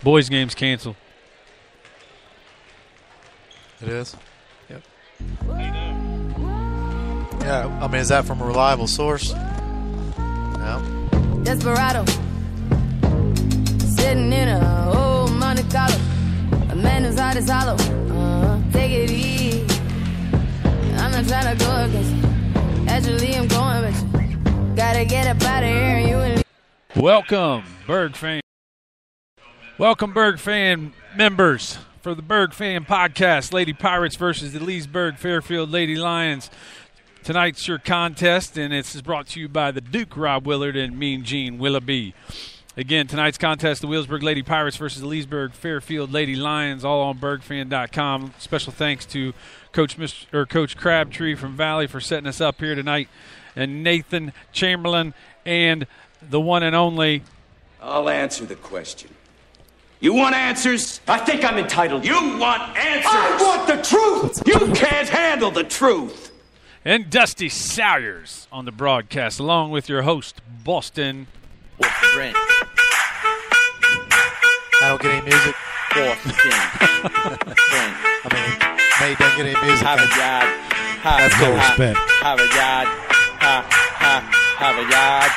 Boys game's canceled. It is? Yep. Yeah, I mean, is that from a reliable source? No. Desperado. Sitting in a old Monte Carlo. A man whose heart is hollow. Take it easy. I'm not trying to go against you. Actually, I'm going with you. Gotta get up out of here and you and Welcome, Berg fan. Welcome, Berg fan members, for the Berg Fan Podcast. Lady Pirates versus the Leesburg Fairfield Lady Lions. Tonight's your contest, and it's brought to you by the Duke, Rob Willard, and Mean Gene Willoughby. Again, tonight's contest, the Wheelersburg Lady Pirates versus the Leesburg Fairfield Lady Lions, all on BergFan.com. Special thanks to Coach Crabtree from Valley for setting us up here tonight, and Nathan Chamberlain and the one and only. I'll answer the question. You want answers? I think I'm entitled. You want answers? I want the truth! You can't handle the truth! And Dusty Salyers on the broadcast, along with your host, Boston. I don't get any music. I mean, May doesn't get any music. That's no respect. Have a yard.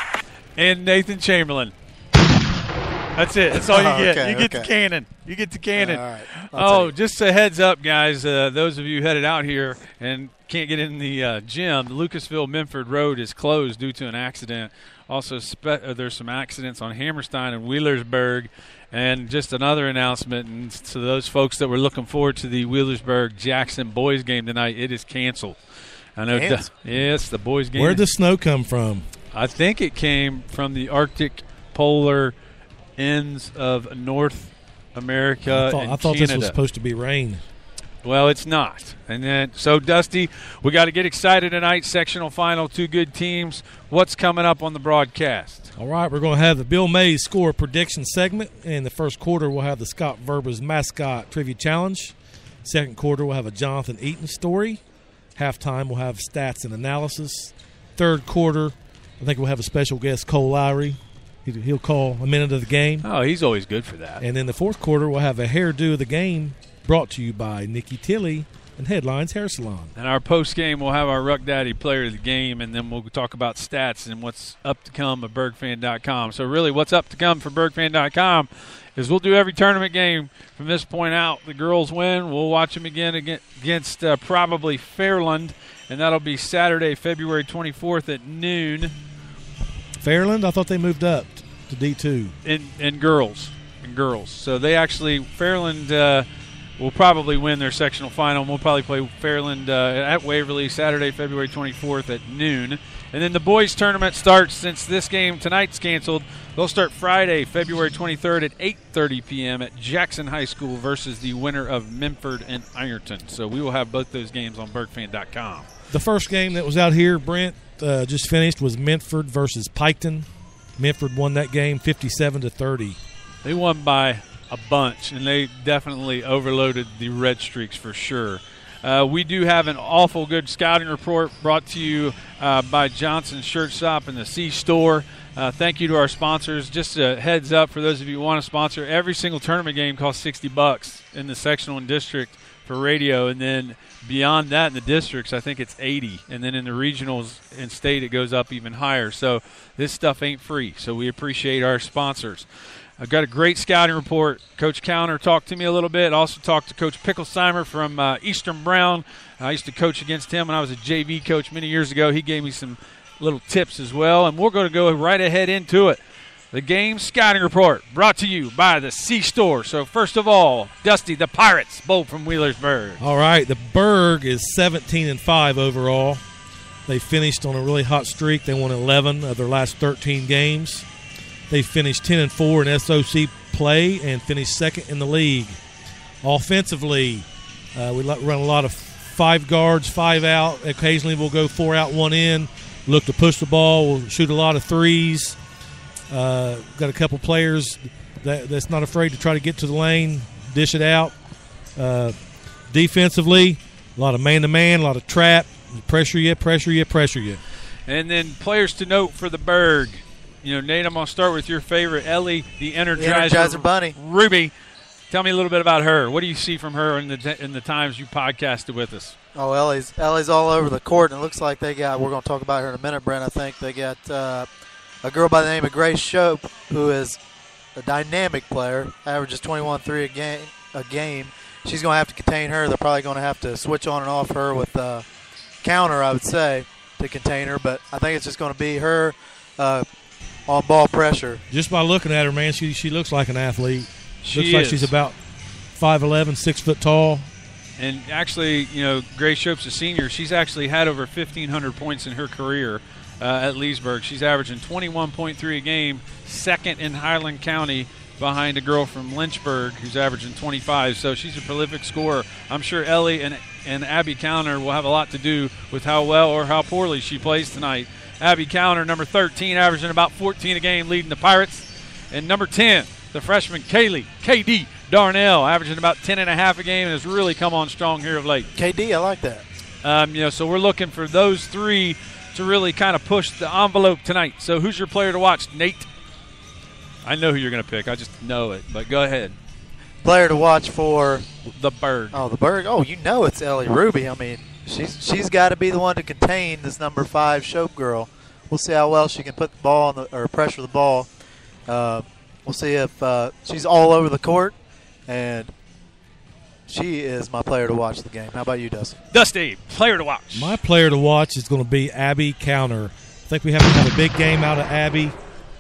And Nathan Chamberlain. That's it. That's all you get. Okay, you get okay. the cannon. You get the cannon. All right. Just a heads up, guys. Those of you headed out here and can't get in the gym, the Lucasville-Memphis Road is closed due to an accident. Also, there's some accidents on Hammerstein and Wheelersburg. And just another announcement, and to those folks that were looking forward to the Wheelersburg-Jackson boys game tonight, it is canceled. I know. Yes, the boys game. Where'd the snow come from? I think it came from the Arctic polar ends of North America. I thought this was supposed to be rain. Well, it's not. And then, so Dusty, we got to get excited tonight. Sectional final, two good teams. What's coming up on the broadcast? All right, we're going to have the Bill Mays score prediction segment. In the first quarter, we'll have the Scott Verba's mascot trivia challenge. Second quarter, we'll have a Jonathan Eaton story. Halftime, we'll have stats and analysis. Third quarter, I think we'll have a special guest, Cole Lowry. He'll call a minute of the game. Oh, he's always good for that. And then the fourth quarter, we'll have a hairdo of the game brought to you by Nikki Tilley and Headlines Hair Salon. And our post game, we'll have our Ruck Daddy player of the game, and then we'll talk about stats and what's up to come at BergFan.com. So really, what's up to come for BergFan.com is we'll do every tournament game from this point out. The girls win. We'll watch them again against probably Fairland, and that'll be Saturday, February 24th at noon. Fairland? I thought they moved up to D2. In girls. So they actually, Fairland will probably win their sectional final. We'll probably play Fairland at Waverly Saturday, February 24th at noon. And then the boys tournament starts, since this game tonight's canceled, they'll start Friday, February 23rd at 8:30 p.m. at Jackson High School versus the winner of Memphis and Ironton. So we will have both those games on BergFan.com. The first game that was out here, Brent, just finished, was Memphis versus Piketon. Memphis won that game 57-30. They won by a bunch, and they definitely overloaded the Red Streaks for sure. We do have an awful good scouting report brought to you by Johnson's Shirt Shop and the C-Store. Thank you to our sponsors. Just a heads up for those of you who want to sponsor, every single tournament game costs $60 in the sectional and district for radio, and then beyond that in the districts, I think it's $80, and then in the regionals and state it goes up even higher. So this stuff ain't free, so we appreciate our sponsors. I've got a great scouting report. Coach Counter talked to me a little bit. Also talked to Coach Picklesheimer from Eastern Brown. I used to coach against him when I was a JV coach many years ago. He gave me some little tips as well, and we're going to go right ahead into it. The game scouting report brought to you by the C-Store. So first of all, Dusty, the Pirates, both from Wheelersburg. All right, the Berg is 17-5 overall. They finished on a really hot streak. They won 11 of their last 13 games. They finished 10-4 in SOC play and finished second in the league. Offensively, we run a lot of 5 guards, 5 out. Occasionally we'll go 4 out, 1 in. Look to push the ball. We'll shoot a lot of threes. Got a couple players that's not afraid to try to get to the lane, dish it out. Defensively, a lot of man-to-man, a lot of trap, pressure you. And then players to note for the Berg. Nate, I'm going to start with your favorite, Ellie, the Energizer Bunny. Ruby. Tell me a little bit about her. What do you see from her in the times you podcasted with us? Oh, Ellie's all over the court, and it looks like we're going to talk about her in a minute, Brent. I think they got a girl by the name of Grace Shope, who is a dynamic player, averages 21-3 a game. She's going to have to contain her. They're probably going to have to switch on and off her with counter, I would say, to contain her. But I think it's just going to be her on ball pressure. Just by looking at her, man, she looks like an athlete. Looks like she's about 5'11", 6 foot tall. And actually, Grace Shope's a senior. She's actually had over 1,500 points in her career at Leesburg. She's averaging 21.3 a game, second in Highland County behind a girl from Lynchburg who's averaging 25. So she's a prolific scorer. I'm sure Ellie and Abby Counter will have a lot to do with how well or how poorly she plays tonight. Abby Counter, number 13, averaging about 14 a game, leading the Pirates. And number 10, the freshman KD Darnell, averaging about 10.5 a game, and has really come on strong here of late. KD, I like that. So we're looking for those three to really kind of push the envelope tonight. So who's your player to watch, Nate? I know who you're going to pick. I just know it, but go ahead. Player to watch for the Berg. Oh, the Berg. Oh, it's Ellie Ruby. I mean, she's got to be the one to contain this number 5 Shope girl. We'll see how well she can put the ball or pressure the ball. We'll see if she's all over the court, and she is my player to watch the game. How about you, Dusty? Dusty, player to watch. My player to watch is going to be Abby Counter. I think we have to have a big game out of Abby.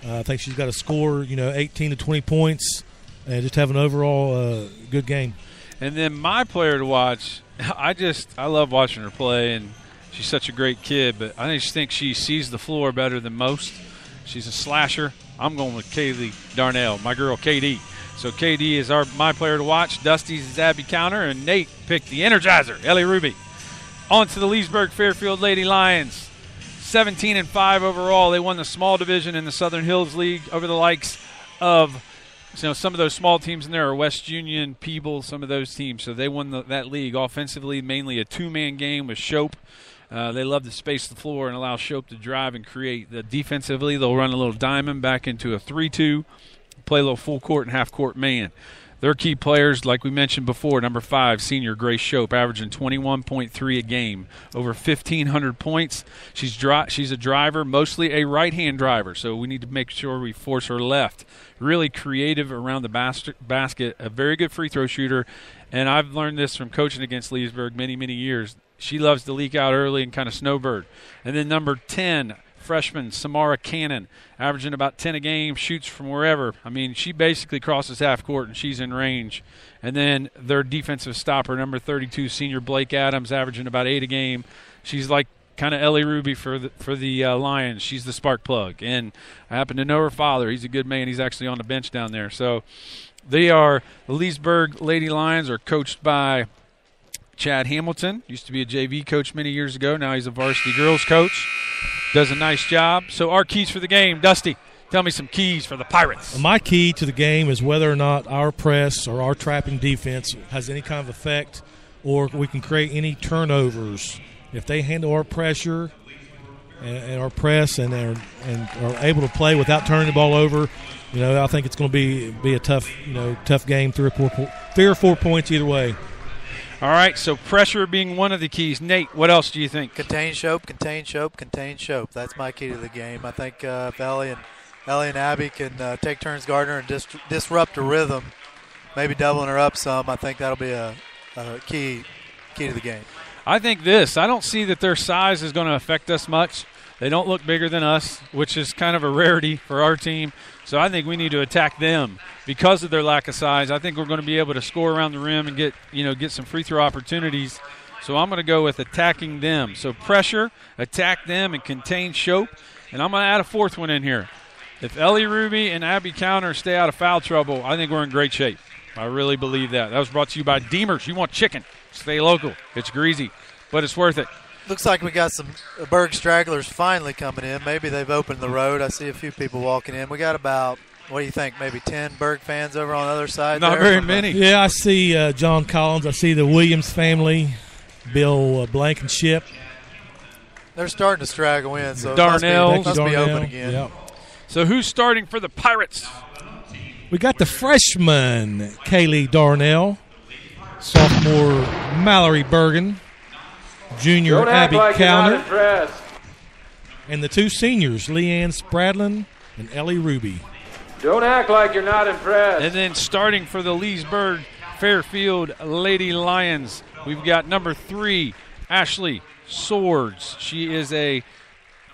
I think she's got to score, 18 to 20 points and just have an overall good game. And then my player to watch, I love watching her play, and she's such a great kid, but I just think she sees the floor better than most. She's a slasher. I'm going with Kaylee Darnell, my girl KD. So KD is my player to watch. Dusty's is Abby Counter, and Nate picked the Energizer, Ellie Ruby. On to the Leesburg Fairfield Lady Lions. 17-5 overall. They won the small division in the Southern Hills League over the likes of some of those small teams in there are West Union, Peeble, some of those teams. So they won that league offensively, mainly a two-man game with Shope. They love to space the floor and allow Shope to drive and create. Defensively, they'll run a little diamond back into a 3-2, play a little full court and half court man. Their key players, like we mentioned before, number 5, senior Grace Shope, averaging 21.3 a game, over 1,500 points. She's a driver, mostly a right-hand driver, so we need to make sure we force her left. Really creative around the basket, a very good free throw shooter, and I've learned this from coaching against Leesburg many, many years. She loves to leak out early and kind of snowbird. And then number 10, freshman Samara Cannon, averaging about 10 a game, shoots from wherever. I mean, she basically crosses half court and she's in range. And then their defensive stopper, number 32, senior Blake Adams, averaging about 8 a game. She's like kind of Ellie Ruby for the Lions. She's the spark plug. And I happen to know her father. He's a good man. He's actually on the bench down there. So the Leesburg Lady Lions are coached by Chad Hamilton. Used to be a JV coach many years ago. Now he's a varsity girls coach. Does a nice job. So our keys for the game, Dusty, tell me some keys for the Pirates. My key to the game is whether or not our press or our trapping defense has any kind of effect or we can create any turnovers. If they handle our pressure and our press and are able to play without turning the ball over, I think it's going to be a tough game, 3 or 4 points either way. All right, so pressure being one of the keys. Nate, what else do you think? Contain Shope, contain Shope, contain Shope. That's my key to the game. I think if Ellie and Abby can take turns guarding her and disrupt her rhythm, maybe doubling her up some, I think that'll be a key to the game. I think I don't see that their size is going to affect us much. They don't look bigger than us, which is kind of a rarity for our team. So I think we need to attack them because of their lack of size. I think we're going to be able to score around the rim and get some free throw opportunities. So I'm going to go with attacking them. So pressure, attack them, and contain Shope. And I'm going to add a fourth one in here. If Ellie Ruby and Abby Counter stay out of foul trouble, I think we're in great shape. I really believe that. That was brought to you by Deemers. You want chicken, stay local. It's greasy, but it's worth it. Looks like we got some Berg stragglers finally coming in. Maybe they've opened the road. I see a few people walking in. We got about, what do you think, maybe 10 Berg fans over on the other side? Not very many. Yeah, I see John Collins. I see the Williams family, Bill Blankenship. They're starting to straggle in, so Darnell it must be open again. Yep. So who's starting for the Pirates? We got the freshman, Kaylee Darnell, sophomore, Mallory Bergen, junior, Abby Cowner, and the two seniors, Leanne Spradlin and Ellie Ruby. Don't act like you're not impressed. And then starting for the Leesburg Fairfield Lady Lions, we've got number 3, Ashley Swords. She is a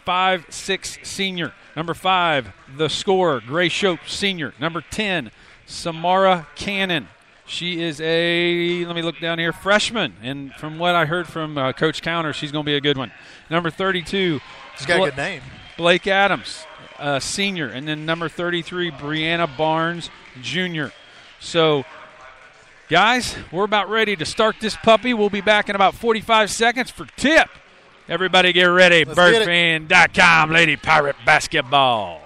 5'6" senior. Number 5, the scorer, Gray Shope senior. Number 10, Samara Cannon. She is a, let me look down here, freshman. And from what I heard from Coach Counter, she's going to be a good one. Number 32. She's got a good name. Blake Adams, senior. And then number 33, Brianna Barnes, junior. So, guys, we're about ready to start this puppy. We'll be back in about 45 seconds for tip. Everybody get ready. Birdfan.com, Lady Pirate Basketball.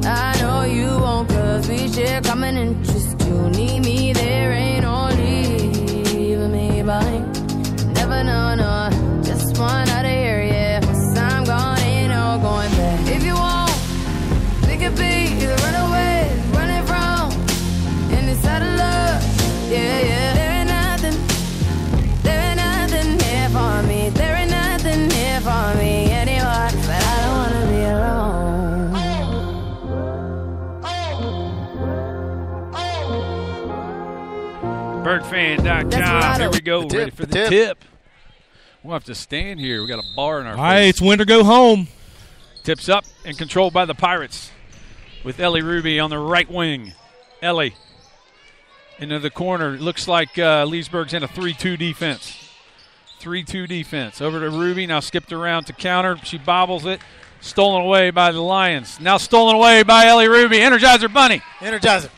I know you won't, 'cause we share common interest. You need me, there ain't no leaving me behind. Never know, just one out of here, yeah. 'Cause I'm gone, ain't no going back. If you want, we could be the runaways, running from inside of love, yeah, yeah. There ain't nothing here for me. There ain't nothing here for me anymore, but I don't wanna be alone. Birdfan.com. Here we go. Ready for the tip. We'll have to stand here. We got a bar in our face. All right, it's winter go home. Tips up and controlled by the Pirates with Ellie Ruby on the right wing. Ellie into the corner. It looks like Leesburg's in a 3-2 defense. 3-2 defense. Over to Ruby. Now skipped around to counter. She bobbles it. Stolen away by the Lions. Now stolen away by Ellie Ruby. Energizer Bunny. Energizer.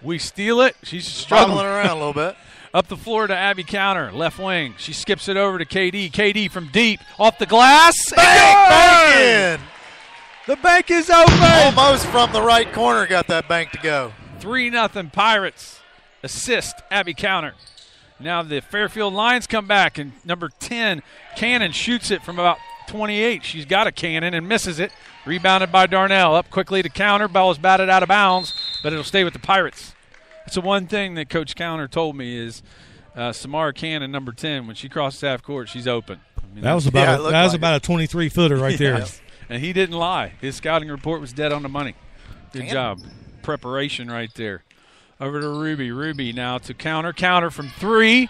We steal it. She's struggling around a little bit. Up the floor to Abby Counter, left wing. She skips it over to KD. KD from deep, off the glass. Bank in. The bank is open. Almost from the right corner got that bank to go. 3-0 Pirates. Assist, Abby Counter. Now the Fairfield Lions come back, and number 10, Cannon, shoots it from about 28. She's got a cannon and misses it. Rebounded by Darnell. Up quickly to Counter. Ball is batted out of bounds, but it'll stay with the Pirates. That's the one thing that Coach Counter told me is Samara Cannon, number 10, when she crosses half court, she's open. I mean, that was about about a 23-footer right there. Yes. And he didn't lie. His scouting report was dead on the money. Good job. Preparation right there. Over to Ruby. Ruby now to Counter. Counter from 3.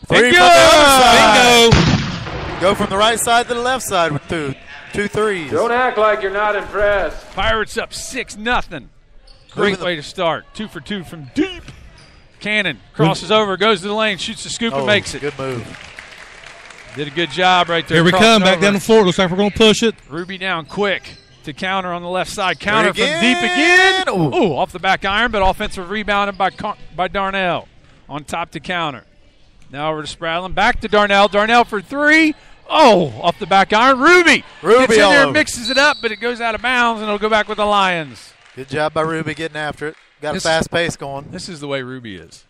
Three from the other side. Bingo. Go from the right side to the left side with two threes. Don't act like you're not impressed. Pirates up 6-0. Great way to start. 2 for 2 from deep. Cannon crosses over, goes to the lane, shoots the scoop and makes it. Good move. Did a good job right there. Here we come, back down the floor. Looks like we're going to push it. Ruby down quick to Counter on the left side. Counter from deep again. Ooh, off the back iron, but offensive rebounded by Darnell. On top to Counter. Now over to Spradlin. Back to Darnell. Darnell for 3. Oh, off the back iron. Ruby gets in there, mixes it up, but it goes out of bounds, and it'll go back with the Lions. Good job by Ruby getting after it. Got a fast pace going. This is the way Ruby is.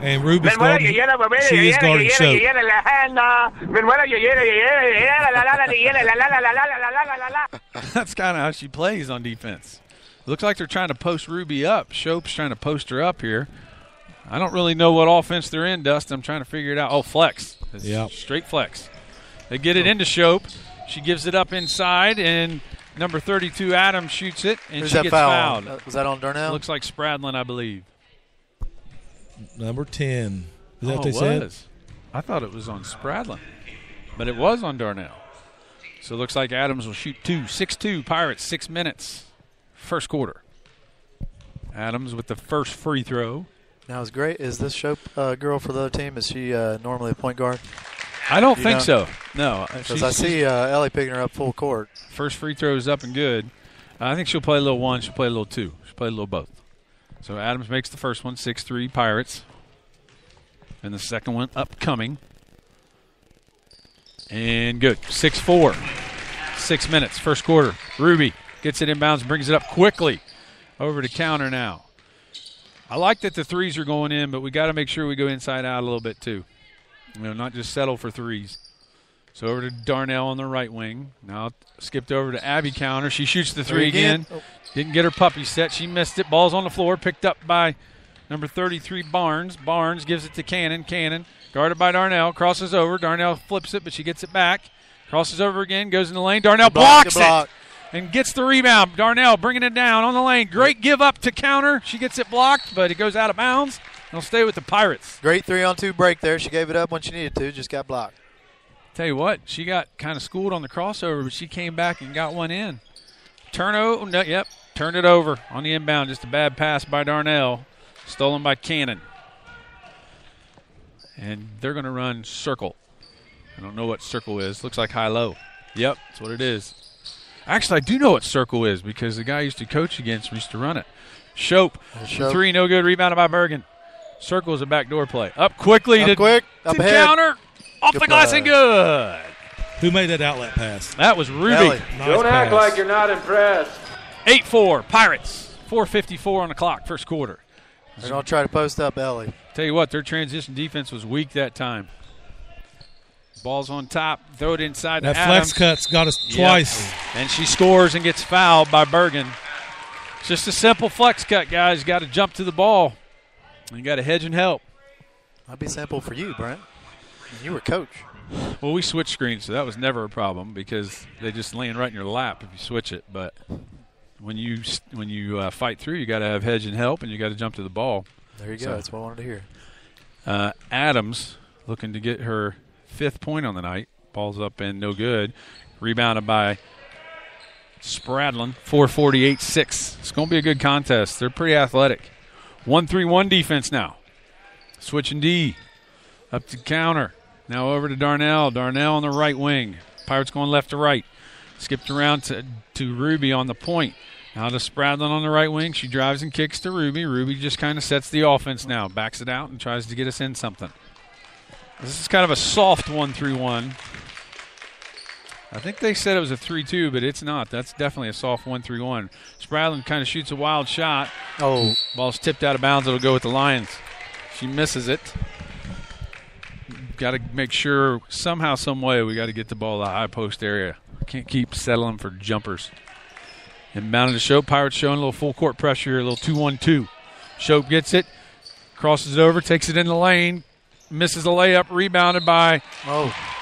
And Ruby's guarding. She is guarding Shope. That's kind of how she plays on defense. Looks like they're trying to post Ruby up. Shope's trying to post her up here. I don't really know what offense they're in, Dustin. I'm trying to figure it out. Oh, flex. Straight flex. They get it into Shope. She gives it up inside, and number 32, Adams, shoots it, and she gets fouled. Was that on Darnell? Looks like Spradlin, I believe. Number 10. Is that what they said? said? I thought it was on Spradlin, but it was on Darnell. So it looks like Adams will shoot 2. 6-2, Pirates, 6 minutes. First quarter. Adams with the first free throw. Now, is this Shope girl for the other team? Is she normally a point guard? I don't think so. No. Because I see Ellie picking her up full court. First free throw is up and good. I think she'll play a little 1. She'll play a little 2. She'll play a little both. So Adams makes the first one, 6-3 Pirates. And the second one upcoming. And good. 6-4. 6 minutes. First quarter. Ruby gets it inbounds, brings it up quickly. Over to Counter now. I like that the threes are going in, but we got to make sure we go inside out a little bit too. Not just settle for threes. So over to Darnell on the right wing. Now skipped over to Abby Counter. She shoots the three again. Oh. Didn't get her puppy set. She missed it. Ball's on the floor. Picked up by number 33, Barnes. Barnes gives it to Cannon. Cannon guarded by Darnell. Crosses over. Darnell flips it, but she gets it back. Crosses over again. Goes in the lane. Darnell blocks it and gets the rebound. Darnell bringing it down on the lane. Great give up to Counter. She gets it blocked, but it goes out of bounds. It'll stay with the Pirates. Great 3-on-2 break there. She gave it up when she needed to. Just got blocked. Tell you what, she got kind of schooled on the crossover, but she came back and got one in. Turned it over on the inbound. Just a bad pass by Darnell. Stolen by Cannon. And they're going to run circle. I don't know what circle is. Looks like high-low. Yep, that's what it is. Actually, I do know what circle is because the guy I used to coach against used to run it. Shope. Three, no good. Rebounded by Bergen. Circle is a backdoor play. Up quickly to Counter. Off the glass and good. Who made that outlet pass? That was Ruby. Nice Don't pass. act like you're not impressed. 8-4, Pirates. 4:54 on the clock, first quarter. They're going to try to post up Ellie. Tell you what, their transition defense was weak that time. Ball's on top. Throw it inside that to Adams. Flex cut's got us twice. Yep. And she scores and gets fouled by Bergen. It's just a simple flex cut, guys. You got to jump to the ball. You got to hedge and help. That'd be simple for you, Brent. You were coach. Well, we switch screens, so that was never a problem because they just land right in your lap if you switch it. But when you fight through, you got to have hedge and help, and you got to jump to the ball. There you go. That's what I wanted to hear. Adams looking to get her 5th point on the night. Ball's up and no good. Rebounded by Spradlin. 4:48-6. It's going to be a good contest. They're pretty athletic. 1-3-1 defense now. Switching D. Up to Counter. Now over to Darnell. Darnell on the right wing. Pirates going left to right. Skipped around to Ruby on the point. Now to Spradlin on the right wing. She drives and kicks to Ruby. Ruby just kind of sets the offense now. Backs it out and tries to get us in something. This is kind of a soft 1-3-1. I think they said it was a 3-2, but it's not. That's definitely a soft 1-3-1. Spradlin kind of shoots a wild shot. Oh. Ball's tipped out of bounds. It'll go with the Lions. She misses it. Got to make sure somehow, some way, we got to get the ball to the high post area. Can't keep settling for jumpers. And mounted to Shope. Pirates showing a little full court pressure here, a little 2-1-2. Shope gets it, crosses it over, takes it in the lane, misses a layup, rebounded by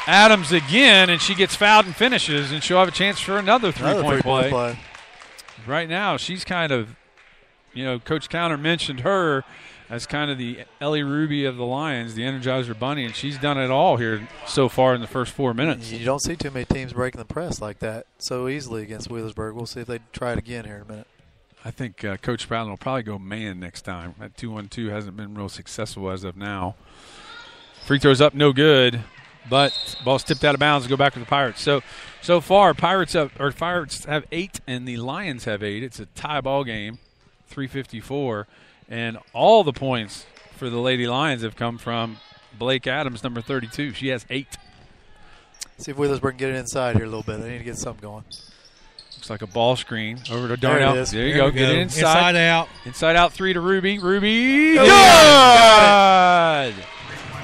Adams again, and she gets fouled and finishes, and she'll have a chance for another three-point play. Right now, she's kind of, Coach Counter mentioned her as kind of the Ellie Ruby of the Lions, the Energizer Bunny, and she's done it all here so far in the first 4 minutes. You don't see too many teams breaking the press like that so easily against Wheelersburg. We'll see if they try it again here in a minute. I think Coach Spradlin will probably go man next time. That 2-1-2 hasn't been real successful as of now. Free throws up, no good, but ball's tipped out of bounds to go back to the Pirates. So far, Pirates have 8 and the Lions have 8. It's a tie ball game, 3:54. And all the points for the Lady Lions have come from Blake Adams, number 32. She has 8. See if Wheelersburg can get it inside here a little bit. They need to get something going. Looks like a ball screen over to Darnell. There it is. There you go. Get it inside. Inside out. Inside out 3 to Ruby. Ruby. Good!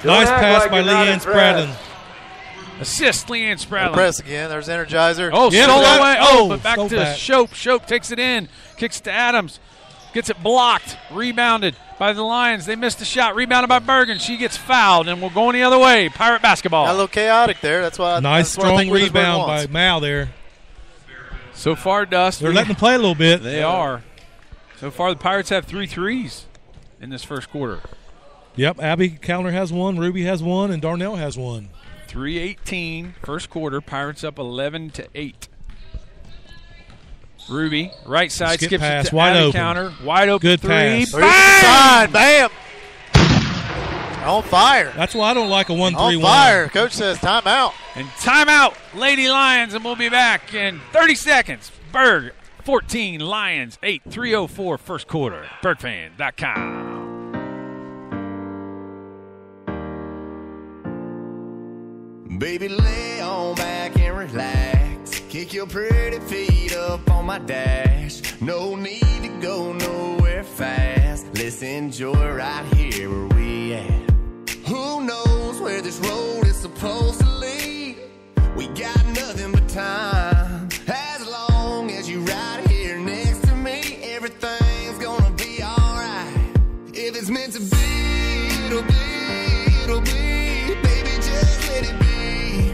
Nice pass by Leanne Spradlin. Assist, Leanne Spradlin. Press again. There's Energizer. Oh, Yeah, stolen that- away. oh, But back so to bad. Shope. Shope takes it in. Kicks to Adams. Gets it blocked. Rebounded by the Lions. They missed the shot. Rebounded by Bergen. She gets fouled, and we're going the other way. Pirate basketball. Got a little chaotic there. That's why. Nice that's what I strong think Wheelersburg rebound wants. by Mal there. So far, Dust. They're letting them play a little bit. They are. So far, the Pirates have 3 threes in this first quarter. Yep, Abby Callender has 1, Ruby has 1, and Darnell has 1. 3:18, first quarter. Pirates up 11-8. Ruby, right side, Skip skips pass, it to wide Abby open. Counter. Wide open Good 3. pass. Bang! Bam! On fire. That's why I don't like a 1-3-1. On fire. Coach says timeout. And timeout, Lady Lions, and we'll be back in 30 seconds. Berg, 14, Lions, 8, 3:04 first quarter. BergFan.com. Baby, lay on back and relax. Kick your pretty feet up on my dash. No need to go nowhere fast. Let's enjoy right here where we at. Who knows where this road is supposed to lead? time. As long as you right here next to me, everything's gonna be alright. If it's meant to be, it'll be, it'll be. Baby, just let it be.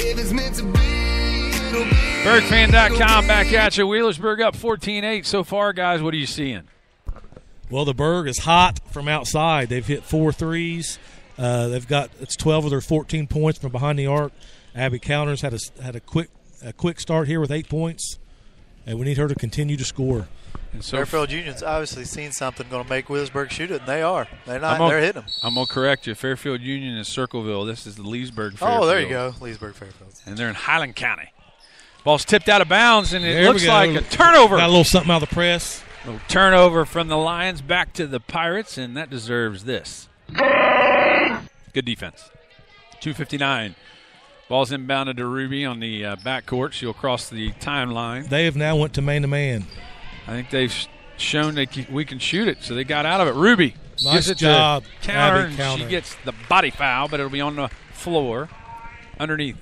If it's meant to be, it'll be. BurgFan.com back at you. Wheelersburg up 14-8 so far, guys. What are you seeing? Well, the Berg is hot from outside. They've hit 4 threes. It's 12 of their 14 points from behind the arc. Abby Counters had a quick start here with 8 points, and we need her to continue to score. And so Fairfield Union's obviously seen something going to make Wheelersburg shoot it, and they are. They're hitting them. I'm going to correct you. Fairfield Union is Circleville. This is the Leesburg Fairfield. Oh, there you go. Leesburg Fairfield. And they're in Highland County. Ball's tipped out of bounds, and it looks like a turnover. Got a little something out of the press. A little turnover from the Lions back to the Pirates, and that deserves this. Good defense. 2:59. Ball's inbounded to Ruby on the backcourt. She'll cross the timeline. They have now went to man-to-man. I think they've shown we can shoot it, so they got out of it. Ruby. Nice job. Counter, Abby Counter. She gets the body foul, but it'll be on the floor underneath.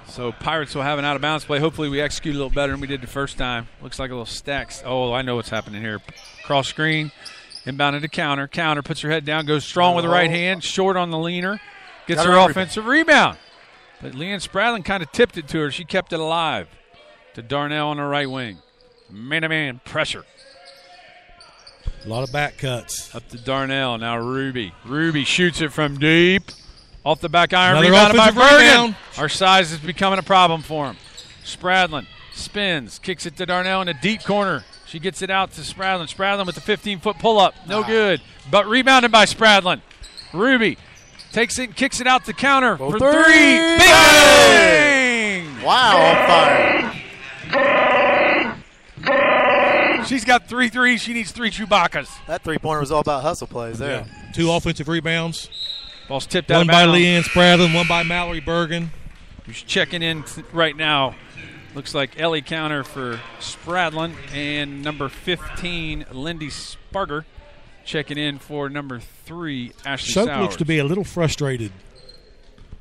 So Pirates will have an out-of-bounds play. Hopefully we execute a little better than we did the first time. Looks like a little stacks. Oh, I know what's happening here. Cross screen, inbounded to Counter. Counter puts her head down, goes strong with the right hand, short on the leaner, gets her offensive rebound. But Leanne Spradlin kind of tipped it to her. She kept it alive. To Darnell on the right wing. Man-to-man pressure. A lot of back cuts. Up to Darnell. Now Ruby. Ruby shoots it from deep. Off the back iron. Another Rebounded by offensive Bergen. rebound. Our size is becoming a problem for him. Spradlin spins. Kicks it to Darnell in a deep corner. She gets it out to Spradlin. Spradlin with the 15-foot pull-up. No good. But rebounded by Spradlin. Ruby takes it and kicks it out to Counter for three. Bang! Wow, on fire. She's got 3 threes. She needs 3 Chewbacca's. That three-pointer was all about hustle plays there. Yeah. 2 offensive rebounds. Ball's tipped out One of by bounds. Leanne Spradlin, one by Mallory Bergen. Who's checking in right now. Looks like Ellie Counter for Spradlin and number 15, Lindy Sparger, checking in for number 3, Ashley Soap Sowers. looks to be a little frustrated.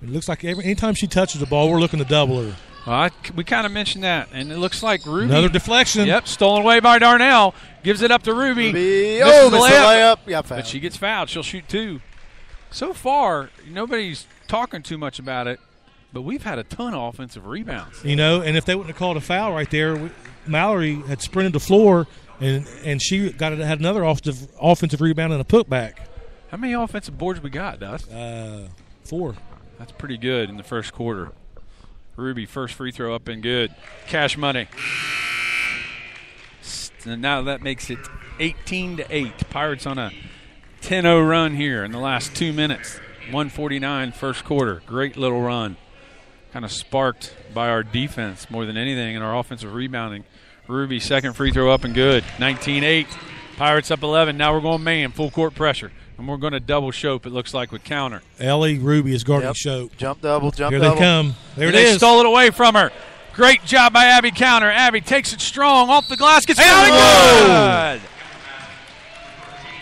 It looks like anytime she touches the ball, we're looking to double her. Well, we kind of mentioned that, and it looks like Ruby. Another deflection. Yep, stolen away by Darnell. Gives it up to Ruby. Misses the layup. Yeah, but she gets fouled. She'll shoot 2. So far, nobody's talking too much about it, but we've had a ton of offensive rebounds. You know, and if they wouldn't have called a foul right there, Mallory had sprinted the floor, and she had another offensive rebound and a putback. How many offensive boards we got, Dust? 4. That's pretty good in the first quarter. Ruby, first free throw up and good. Cash money. And now that makes it 18-8. Pirates on a 10-0 run here in the last 2 minutes. 1:49 first quarter. Great little run. Kind of sparked by our defense more than anything and our offensive rebounding. Ruby, second free throw up and good. 19-8. Pirates up 11. Now we're going man, full court pressure. And we're going to double Shope, it looks like, with Counter. Ellie Ruby is guarding Shope. Jump double. Here they come. There it is. is. They stole it away from her. Great job by Abby Counter. Abby takes it strong off the glass. Gets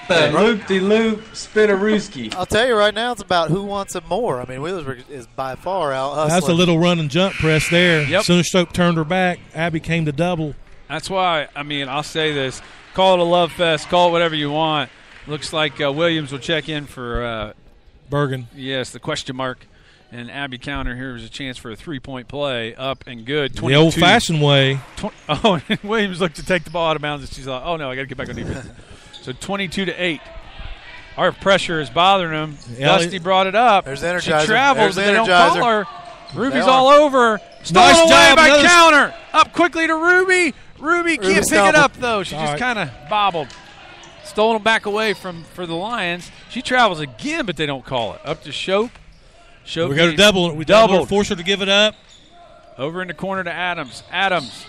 good. Loop-de-loop, spinarooski. I'll tell you right now, it's about who wants it more. I mean, Wheelersburg is by far out hustling. That's a little run and jump press there. Yep. As soon as Shope turned her back, Abby came to double. That's why, I mean, I'll say this. Call it a love fest. Call it whatever you want. Looks like Williams will check in for Bergen. Yes, the question mark. And Abby Counter here is a chance for a three-point play. Up and good. 22. The old-fashioned way. And Williams looked to take the ball out of bounds, and she's like, oh, no, I got to get back on defense. So 22-8. Our pressure is bothering them. Dusty brought it up. There's Energizer. She travels, There's but they don't Energizer. call her. Ruby's all over. Stolen Nice away job. by Counter. Up quickly to Ruby. Ruby can't pick it stumbled. up, though. She just kind of bobbled. Stolen back away for the Lions. She travels again, but they don't call it. Up to Shope. We got to double it. We doubled. Force her to give it up. Over in the corner to Adams. Adams.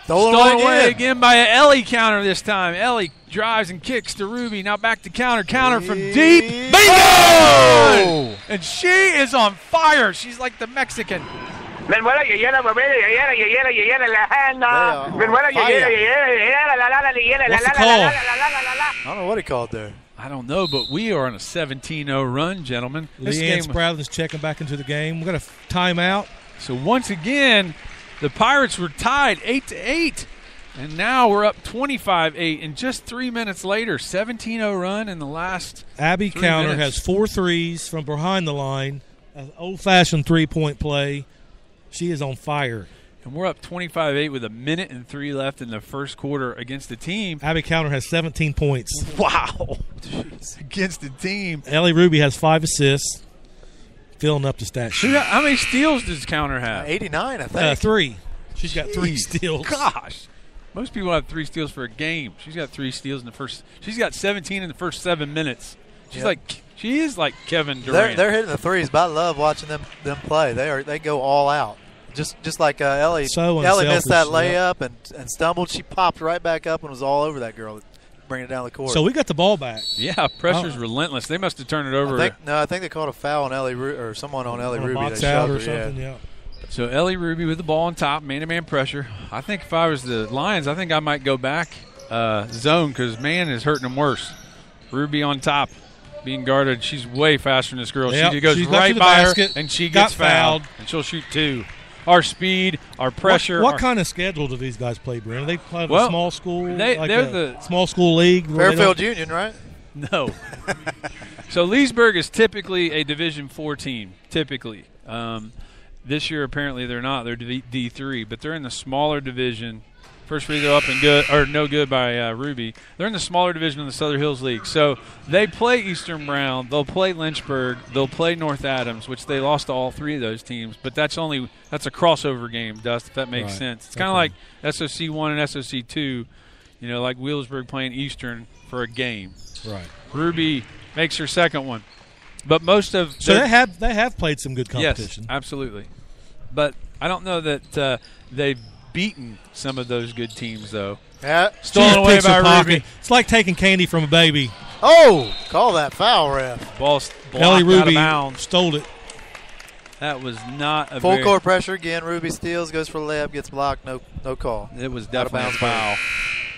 Stolen away again by Ellie Counter this time. Ellie drives and kicks to Ruby. Now back to Counter. Counter from deep. Bingo! And she is on fire. She's like the Mexican. What's the call? I don't know what he called there. I don't know, but we are on a 17-0 run, gentlemen. Leanne Spradlin's checking back into the game. We've got a timeout. So once again, the Pirates were tied 8-8, and now we're up 25-8. And just 3 minutes later, 17-0 run in the last. Abby 3 Counter minutes. has 4 threes from behind the line, an old-fashioned three-point play. She is on fire. And we're up 25-8 with 1 minute and 3 left in the first quarter against the team. Abby Counter has 17 points. Wow. Jeez. Against the team. Ellie Ruby has 5 assists, filling up the stat sheet. How many steals does Counter have? 89, I think. 3. She's got 3 steals. Gosh. Most people have 3 steals for a game. She's got 3 steals in the first. She's got 17 in the first 7 minutes. She is like Kevin Durant. They're hitting the threes, but I love watching them play. They go all out. Just like Ellie. Ellie missed that layup and stumbled. She popped right back up and was all over that girl, bringing it down the court. So we got the ball back. Yeah, pressure's relentless. They must have turned it over. I think they called a foul on Ellie or someone on Ellie Ruby. Box out or something. Yeah. So Ellie Ruby with the ball on top, man-to-man pressure. I think if I was the Lions, I think I might go back zone because man is hurting them worse. Ruby on top, being guarded. She's way faster than this girl. Yep, she goes right by her, and she gets fouled, and she'll shoot 2. Our speed, our pressure. What kind of schedule do these guys play, Brandon? They play a small school, they're the small school league. Fairfield Union, right? No. So Leesburg is typically a Division IV team. Typically, this year apparently they're not. They're D3, but they're in the smaller division. First free throw up and good, or no good by Ruby. They're in the smaller division of the Southern Hills League. So they play Eastern Brown, they'll play Lynchburg, they'll play North Adams, which they lost to all 3 of those teams. But that's a crossover game, Dust, if that makes sense. It's kind of like SOC 1 and SOC 2, like Wheelersburg playing Eastern for a game. Right. Ruby makes her second one. But most of they have played some good competition. Yes, absolutely. But I don't know that they've beaten some of those good teams, though. Yeah. Stolen away by Ruby. It's like taking candy from a baby. Oh, call that foul, ref. Ball Ellie blocked out of Ruby bounds. stole it. That was not a full court pressure again. Ruby steals, goes for the layup, gets blocked. No call. It was definitely a foul.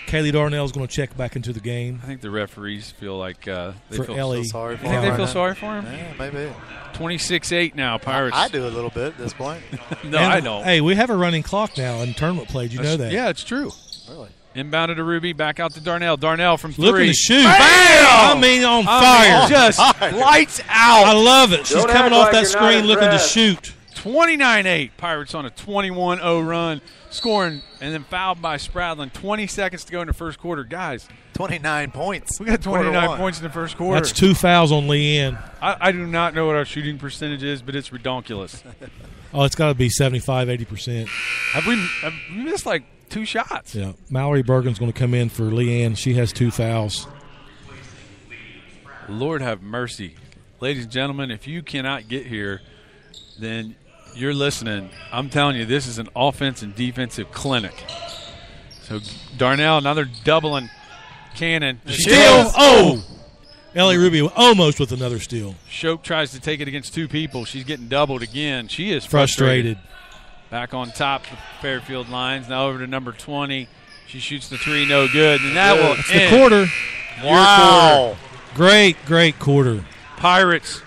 Kaylee Darnell's going to check back into the game. I think the referees feel like they feel Ellie. Sorry for him. him. They feel sorry for him? Yeah, maybe. 26-8 now, Pirates. I do a little bit at this point. No, I don't. Hey, we have a running clock now in tournament play. Did you know that? Yeah, it's true. Really? Inbounded to Ruby, back out to Darnell. Darnell from 3. Looking to shoot. Bam! I mean, on fire. Just lights out. I love it. She's coming off that screen looking to shoot. 29-8. Pirates on a 21-0 run, scoring and then fouled by Spradlin. 20 seconds to go in the first quarter. Guys, 29 points. we got 29 points in the first quarter. That's 2 fouls on Leanne. I do not know what our shooting percentage is, but it's redonkulous. Oh, it's got to be 75, 80%. Have we missed like 2 shots? Yeah. Mallory Bergen's going to come in for Leanne. She has 2 fouls. Lord have mercy. Ladies and gentlemen, if you cannot get here, then you're listening. I'm telling you, this is an offense and defensive clinic. So Darnell, another doubling Cannon. Steal. Oh! Ellie Ruby almost with another steal. Shope tries to take it against 2 people. She's getting doubled again. She is frustrated. Back on top of Fairfield lines. Now over to number 20. She shoots the 3, no good. And that will it's end the quarter. Wow. Quarter. Great quarter. Pirates.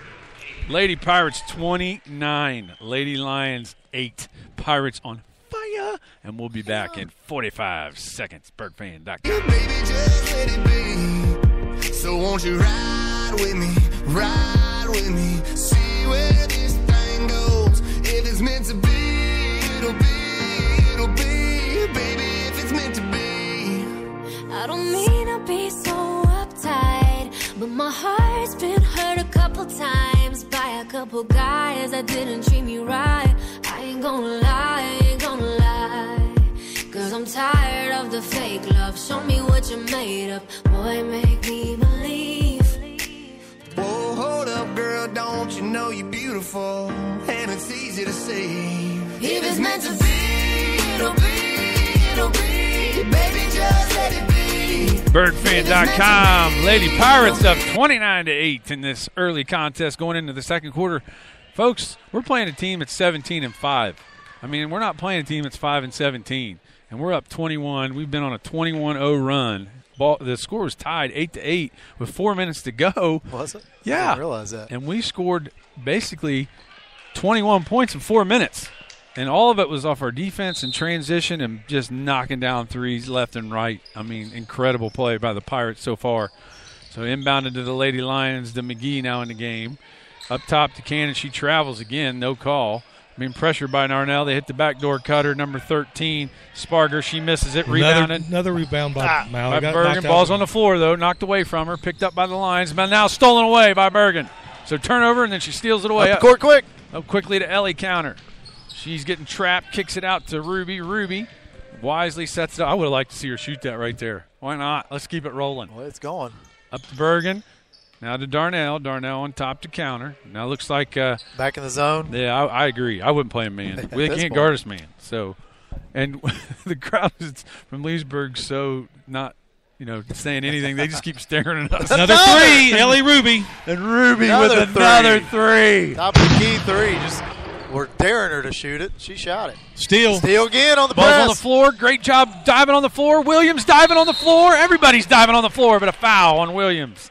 Lady Pirates 29. Lady Lions 8. Pirates on fire. And we'll be back in 45 seconds. BurgFan.com. Baby, just let it be. So won't you ride with me, see where this thing goes. If it's meant to be, it'll be, baby, if it's meant to be. I don't mean to be so uptight, but my heart's been hurt a couple times by a couple guys that didn't treat me right. I ain't gonna lie, cause I'm tired of the fake love. Show me what you're made of, boy, make me believe. Whoa, hold up, girl, don't you know you're beautiful? And it's easy to see. If it's meant to be, it'll be, baby, just let it be. BurgFan.com. Lady Pirates up 29-8 in this early contest going into the second quarter. Folks, we're playing a team that's 17-5. I mean, we're not playing a team that's 5-17, and we're up 21. We've been on a 21-0 run. The score was tied 8-8 with 4 minutes to go. Was it? Yeah. I didn't realize that. And we scored basically 21 points in 4 minutes. And all of it was off our defense and transition and just knocking down threes left and right. I mean, incredible play by the Pirates so far. So inbounded to the Lady Lions, to McGee now in the game. Up top to Cannon. She travels again, no call. I mean, pressured by Narnell. They hit the backdoor cutter, number 13, Sparger. She misses it, rebounded. Another rebound by Mallory. By Bergen. Ball's on the floor, though, knocked away from her, picked up by the Lions, but now stolen away by Bergen. So turnover, and then she steals it away. Up the court quick. Up quickly to Ellie Counter. She's getting trapped, kicks it out to Ruby. Ruby wisely sets it up. I would have liked to see her shoot that right there. Why not? Let's keep it rolling. Well, it's going. Up to Bergen. Now to Darnell. Darnell on top to Counter. Now looks like back in the zone. Yeah, I agree. I wouldn't play him man. They can't guard us man. So, and the crowd is from Leesburg so not saying anything. They just keep staring at us. Another three, Ellie Ruby. And Ruby with another three. Top of the key three. Just we're daring her to shoot it. She shot it. Steal again on the Ball's press. on the floor. Great job diving on the floor. Williams diving on the floor. Everybody's diving on the floor, but a foul on Williams.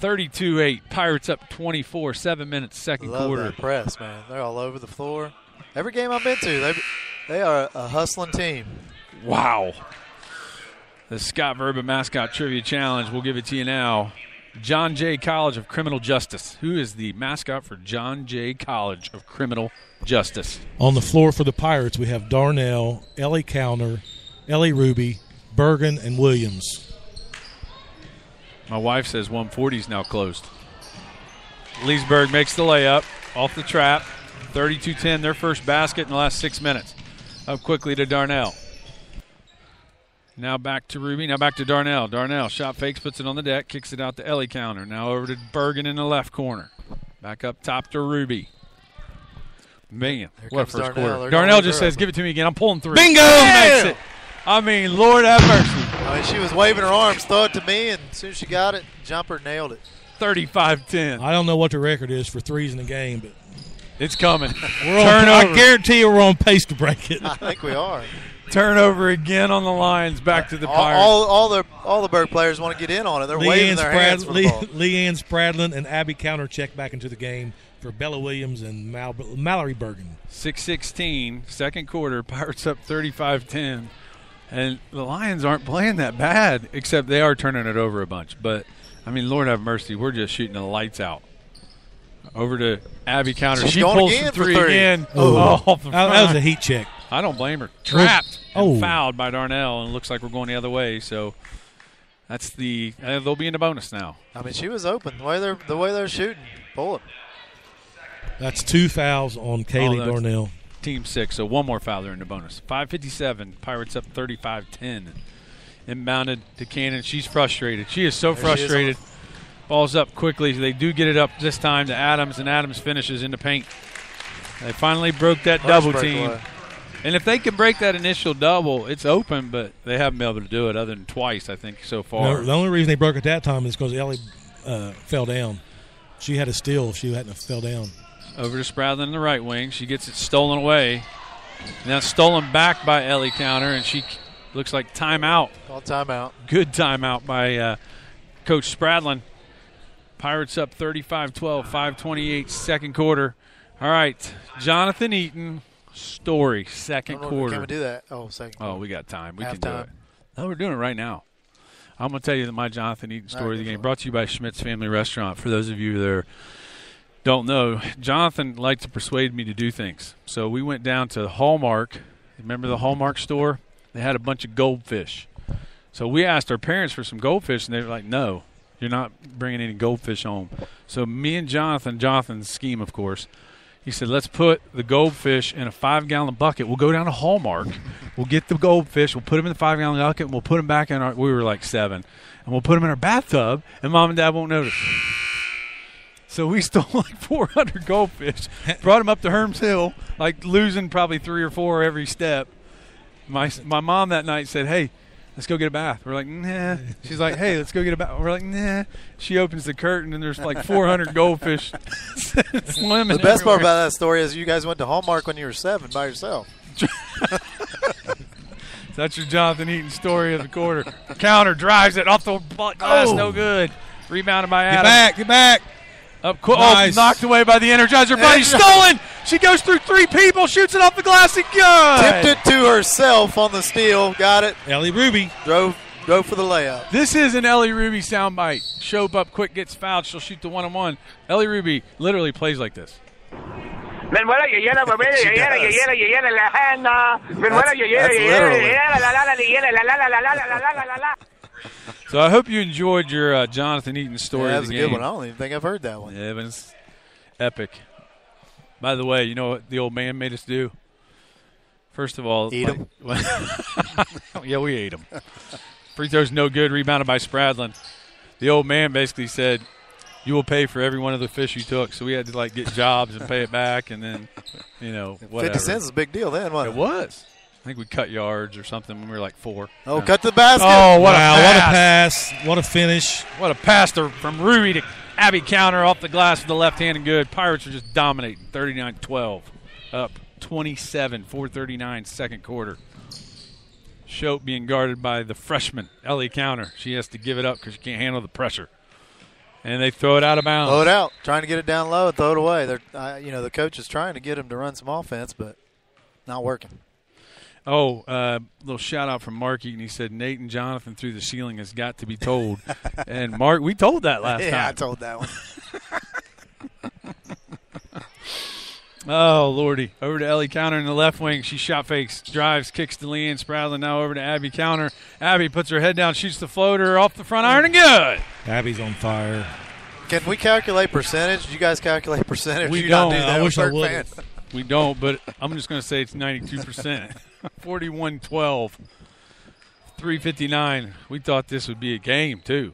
32-8. Pirates up 24. 7 minutes, second quarter. That press, man. They're all over the floor. Every game I've been to, they are a hustling team. Wow. The Scott Verba Mascot Trivia Challenge. We'll give it to you now. John Jay College of Criminal Justice. Who is the mascot for John Jay College of Criminal Justice? On the floor for the Pirates, we have Darnell, Ellie Counter, Ellie Ruby, Bergen, and Williams. My wife says 140 is now closed. Leesburg makes the layup off the trap. 32-10, their first basket in the last 6 minutes. Up quickly to Darnell. Now back to Ruby. Now back to Darnell. Darnell shot fakes, puts it on the deck, kicks it out to Ellie Counter. Now over to Bergen in the left corner. Back up top to Ruby. Man, what a first quarter. Darnell just says, give it to me again. I'm pulling three. Bingo! Makes it. I mean, Lord have mercy. I mean, she was waving her arms, throw it to me, and as soon as she got it, jumper nailed it. 35-10. I don't know what the record is for threes in the game, but it's coming. I guarantee you we're on pace to break it. I think we are. Turnover again on the Lions, back to the Pirates. All the Berg players want to get in on it. They're waving their hands for the ball. Leanne Spradlin and Abby Counter check back into the game for Bella Williams and Mallory Bergen. 6:16, second quarter. Pirates up 35-10. And the Lions aren't playing that bad, except they are turning it over a bunch. But, I mean, Lord have mercy, we're just shooting the lights out. Over to Abby Counter. She pulls the three again. Oh, that was a heat check. I don't blame her. Trapped and fouled by Darnell, and it looks like we're going the other way. So that's they'll be in the bonus now. I mean, she was open. The way they're shooting. Pull it. That's 2 fouls on Kaylee Darnell. Team 6, so one more foul there in the bonus. 5:57, Pirates up 35-10. Inbounded to Cannon. She's frustrated. She is so frustrated. Ball's up quickly. They do get it up this time to Adams, and Adams finishes in the paint. They finally broke that double team. And if they can break that initial double, it's open, but they haven't been able to do it other than twice, I think, so far. No, the only reason they broke it that time is because Ellie fell down. She had a steal if she hadn't fell down. Over to Spradlin in the right wing. She gets it stolen away. Now stolen back by Ellie Counter, and she looks like timeout. Call timeout. Good timeout by Coach Spradlin. Pirates up 35-12, 5:28, second quarter. All right, Jonathan Eaton, story, second quarter. Can we do that? Oh, second quarter. Oh, we got time. We Half can do time. it. No, we're doing it right now. I'm going to tell you my Jonathan Eaton story of the game, brought to you by Schmidt's Family Restaurant. For those of you that don't know, Jonathan liked to persuade me to do things. So we went down to Hallmark. Remember the Hallmark store? They had a bunch of goldfish. So we asked our parents for some goldfish, and they were like, no, you're not bringing any goldfish home. So me and Jonathan's scheme, of course, he said, let's put the goldfish in a 5-gallon bucket. We'll go down to Hallmark. We'll get the goldfish. We'll put them in the 5-gallon bucket, and we'll put them back in we were like 7, and we'll put them in our bathtub, and Mom and Dad won't notice. So we stole like 400 goldfish, brought them up to Herms Hill, like losing probably 3 or 4 every step. My mom that night said, hey, let's go get a bath. We're like, nah. She's like, hey, let's go get a bath. We're like, nah. She opens the curtain, and there's like 400 goldfish swimming The best part everywhere. about that story is you guys went to Hallmark when you were 7 by yourself. That's your Jonathan Eaton story of the quarter. Counter drives it off the glass, no good. Rebounded by Adams. Get back. Nice. Knocked away by the Energizer Bunny. Stolen. She goes through 3 people, shoots it off the glass, and good. Tipped it to herself on the steal. Got it. Ellie Ruby. Drove for the layup. This is an Ellie Ruby soundbite. Shope up quick, gets fouled. She'll shoot the 1-on-1. Ellie Ruby literally plays like this. So I hope you enjoyed your Jonathan Eaton story. That was a good one. I don't even think I've heard that one. Yeah, but it's epic. By the way, you know what the old man made us do? First of all, eat them. Yeah, we ate them. Free throw's no good. Rebounded by Spradlin. The old man basically said, "You will pay for every one of the fish you took." So we had to get jobs and pay it back, and then whatever. 50 cents is a big deal then, wasn't it? It was. I think we cut yards or something when we were like 4. Oh, cut the basket. Oh, what a pass. What a finish. What a pass from Ruby to Abby Counter off the glass with the left hand and good. Pirates are just dominating, 39-12. Up 27, 4:39 second quarter. Shope being guarded by the freshman, Ellie Counter. She has to give it up because she can't handle the pressure. And they throw it out of bounds. Throw it out. Trying to get it down low and throw it away. The coach is trying to get him to run some offense, but not working. Oh, little shout-out from Mark Eaton. He said, Nate and Jonathan through the ceiling has got to be told. And, Mark, we told that last time. Yeah, I told that one. Oh, Lordy. Over to Ellie Counter in the left wing. She shot fakes, drives, kicks to Leanne Spradlin. Now over to Abby Counter. Abby puts her head down, shoots the floater off the front iron, and good. Abby's on fire. Can we calculate percentage? Do you guys calculate percentage? We don't. I wish I would. We don't, but I'm just going to say it's 92%. 41-12. 3:59. We thought this would be a game, too.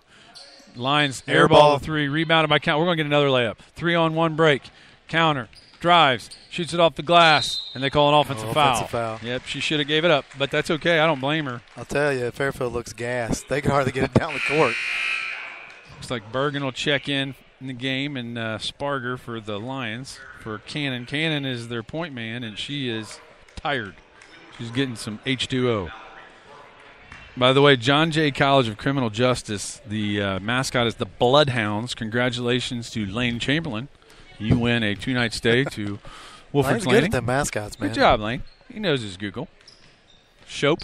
Lions airball the 3, rebounded by Counter. We're going to get another layup. 3-on-1 break. Counter drives, shoots it off the glass, and they call an offensive foul. Yep, she should have gave it up, but that's okay. I don't blame her. I'll tell you, Fairfield looks gassed. They can hardly get it down the court. Looks like Bergen will check in the game, and Sparger for the Lions for Cannon. Cannon is their point man, and she is tired. She's getting some H2O. By the way, John Jay College of Criminal Justice, the mascot is the Bloodhounds. Congratulations to Lane Chamberlain. You win a 2-night stay to Wolford's Landing. Good at them mascots, man. Good job, Lane. He knows his Google. Shope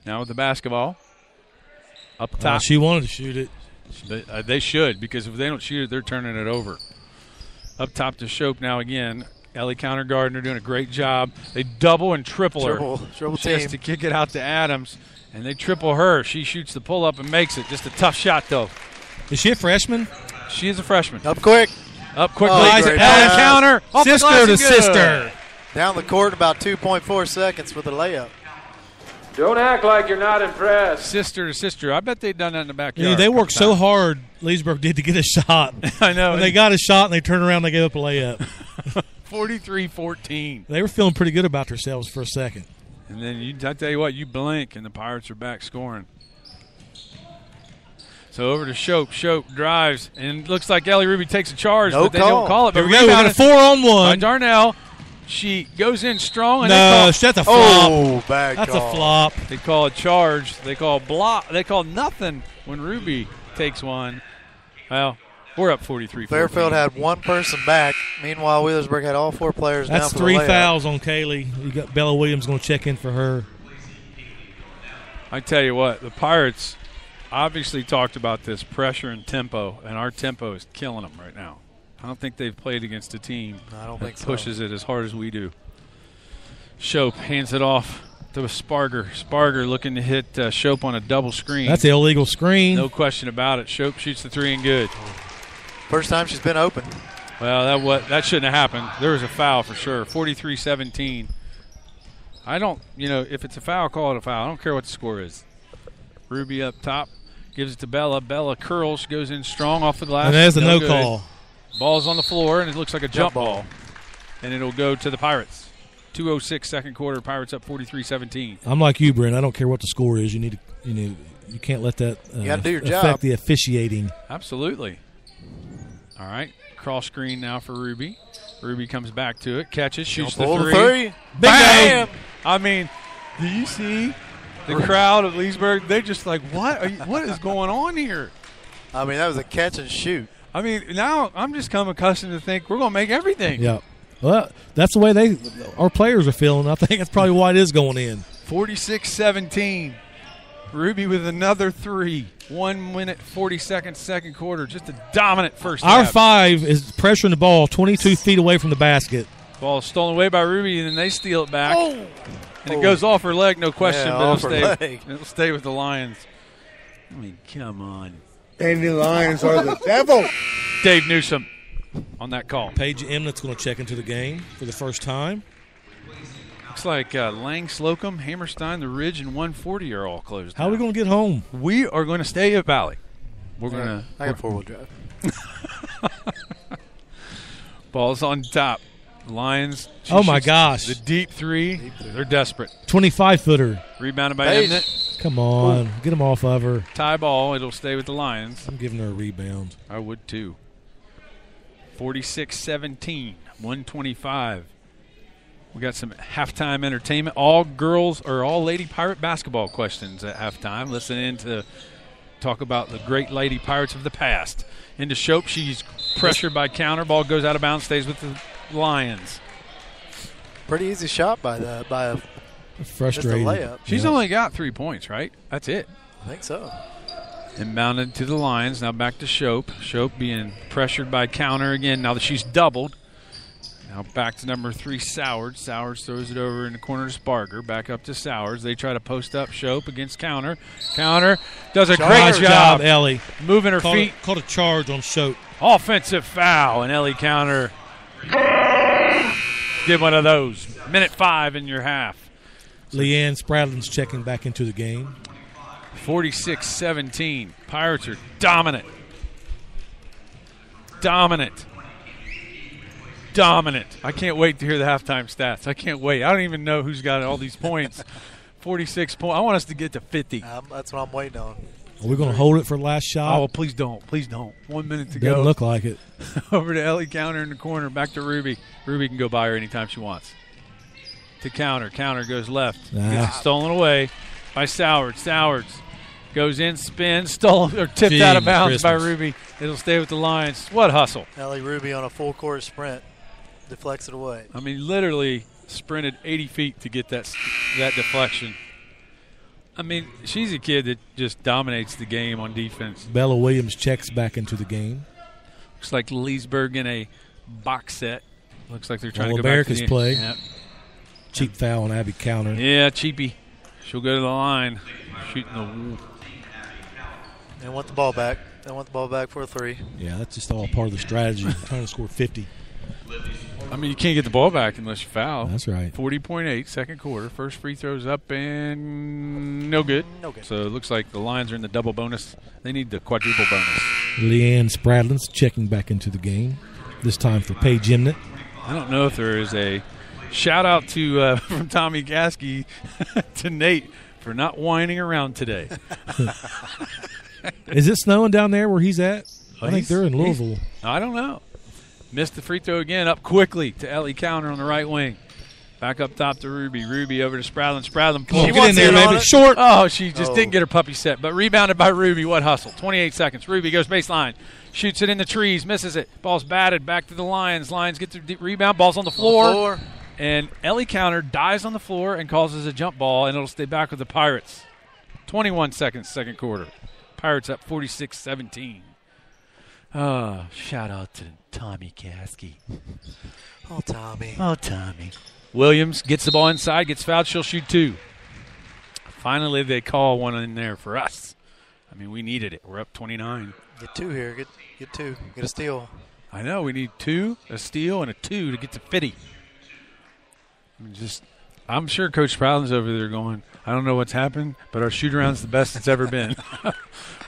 now with the basketball. Up top. She wanted to shoot it. But, they should, because if they don't shoot it, they're turning it over. Up top to Shope now again. Ellie Counter Gardner doing a great job. They double and triple her. Triple she has to kick it out to Adams, and they triple her. She shoots the pull-up and makes it. Just a tough shot, though. Is she a freshman? She is a freshman. Up quick. Up quickly. Ellie Counter. Sister to sister. Down the court about 2.4 seconds for the layup. Don't act like you're not impressed. Sister to sister. I bet they've done that in the backyard. They worked so hard, Leesburg did, to get a shot. I know. When they got a shot and they turned around and they gave up a layup. 43-14. They were feeling pretty good about themselves for a second. And then I tell you what, you blink and the Pirates are back scoring. So over to Shope. Shope drives, and it looks like Ellie Ruby takes a charge, but they don't call it. Here we go. We got a 4-on-1. By Darnell. She goes in strong. And that's a flop. Oh, bad That's call. a flop. They call a charge. They call block. They call nothing when Ruby takes one. Well, we're up 43-14. Fairfield had one person back. Meanwhile, Wheelersburg had all 4 players down for the layup. That's 3 fouls on Kaylee. You got Bella Williams going to check in for her. I tell you what, the Pirates obviously talked about this pressure and tempo, and our tempo is killing them right now. I don't think they've played against a team that pushes it as hard as we do. Shope hands it off to Sparger. Sparger looking to hit Shope on a double screen. That's an illegal screen. No question about it. Shope shoots the 3 and good. First time she's been open. Well, that shouldn't have happened. There was a foul for sure. 43-17. I don't, if it's a foul, call it a foul. I don't care what the score is. Ruby up top, gives it to Bella. Bella curls, goes in strong off the glass. And there's a no call. Ball's on the floor, and it looks like a jump ball. And it'll go to the Pirates. 2:06 second quarter. Pirates up 43-17. I'm like you, Brent. I don't care what the score is. You need to, you can't let that you gotta do your affect job. The officiating. Absolutely. All right, cross screen now for Ruby. Ruby comes back to it, catches, shoots the 3. Bam! I mean, do you see the crowd of Leesburg? They're just like, what is going on here? I mean, that was a catch and shoot. I mean, now I'm just come accustomed to think we're going to make everything. Yeah. Well, that's the way our players are feeling. I think that's probably why it is going in. 46-17. Ruby with another 3. 1 minute, 40 seconds, second quarter. Just a dominant first Our half. 5 is pressuring the ball 22 feet away from the basket. Ball stolen away by Ruby, and then they steal it back. And it goes off her leg, no question, but it'll stay with the Lions. I mean, come on. And the Lions are the devil. Dave Newsom on that call. Paige Emnett's going to check into the game for the first time. Looks like Lang, Slocum, Hammerstein, The Ridge, and 140 are all closed. How are we going to get home? We are going to stay at Valley. We're going to. I got 4-wheel drive. Ball's on top. Lions. Oh, my gosh. The deep 3. They're desperate. 25-footer. Rebounded by Paige. Emnett. Come on. Get him off of her. Tie ball. It'll stay with the Lions. I'm giving her a rebound. I would too. 46-17. 125. We got some halftime entertainment. All girls or all Lady Pirate basketball questions at halftime. Listen in to talk about the great Lady Pirates of the past. Into Shope. She's pressured by counter. Ball goes out of bounds. Stays with the Lions. Pretty easy shot by a Frustrating. layup. She's only got 3 points, right? That's it. I think so. Inbounded to the Lions. Now back to Shope. Shope being pressured by counter again. Now that she's doubled. Now back to number 3, Sowers. Sowers throws it over in the corner to Sparger. Back up to Sowers. They try to post up Shope against counter. Counter does a great job, Ellie. moving her feet. Caught a charge on Shope. Offensive foul, and Ellie Counter did one of those. Minute 5 in your half. Leanne Spradlin's checking back into the game. 46-17. Pirates are dominant. Dominant. I can't wait to hear the halftime stats. I can't wait. I don't even know who's got all these points. 46 points. I want us to get to 50. That's what I'm waiting on. Are we going to hold it for the last shot? Oh, please don't. Please don't. 1 minute to go. Doesn't look like it. Over to Ellie Counter in the corner. Back to Ruby. Ruby can go by her anytime she wants. To Counter. Counter goes left. Gets it stolen away by Sowers. Sowers goes in, spins, stolen or tipped out of bounds by Ruby. It'll stay with the Lions. What hustle. Ellie Ruby on a full court sprint. Deflects it away. I mean, literally sprinted 80 feet to get that deflection. I mean, she's a kid that just dominates the game on defense. Bella Williams checks back into the game. Looks like Leesburg in a box set. Looks like they're trying to go America's back to the play. Yep. Cheap foul on Abby Counter. Yeah, cheapy. She'll go to the line. Shooting the They want the ball back. They want the ball back for a 3. Yeah, that's just all part of the strategy. Trying to score 50. I mean, you can't get the ball back unless you foul. That's right. 40.8, second quarter. First free throw's up and no good. No good. So it looks like the Lions are in the double bonus. They need the quadruple bonus. Leanne Spradlin's checking back into the game. This time for Paige Emnett. I don't know if there is a shout-out to from Tommy Gasky to Nate for not whining around today. Is it snowing down there where he's at? I think they're in Louisville. I don't know. Missed the free throw again. Up quickly to Ellie Counter on the right wing. Back up top to Ruby. Ruby over to Spradlin. Spradlin pulls. Get in there, baby. Short. Oh, she just didn't get her puppy set. But rebounded by Ruby. What hustle. 28 seconds. Ruby goes baseline. Shoots it in the trees. Misses it. Ball's batted. Back to the Lions. Lions get the rebound. Ball's on the floor. And Ellie Counter dies on the floor and causes a jump ball, and it'll stay back with the Pirates. 21 seconds, second quarter. Pirates up 46-17. Oh, shout out to Tommy Gasky. Oh, Tommy. Oh, Tommy. Williams gets the ball inside, gets fouled. She'll shoot 2. Finally, they call one in there for us. I mean, we needed it. We're up 29. Get 2 here. Get 2. Get a steal. I know. We need 2, a steal, and a 2 to get to 50. I'm sure Coach Prowden's over there going, I don't know what's happened, but our shoot-around's the best it's ever been.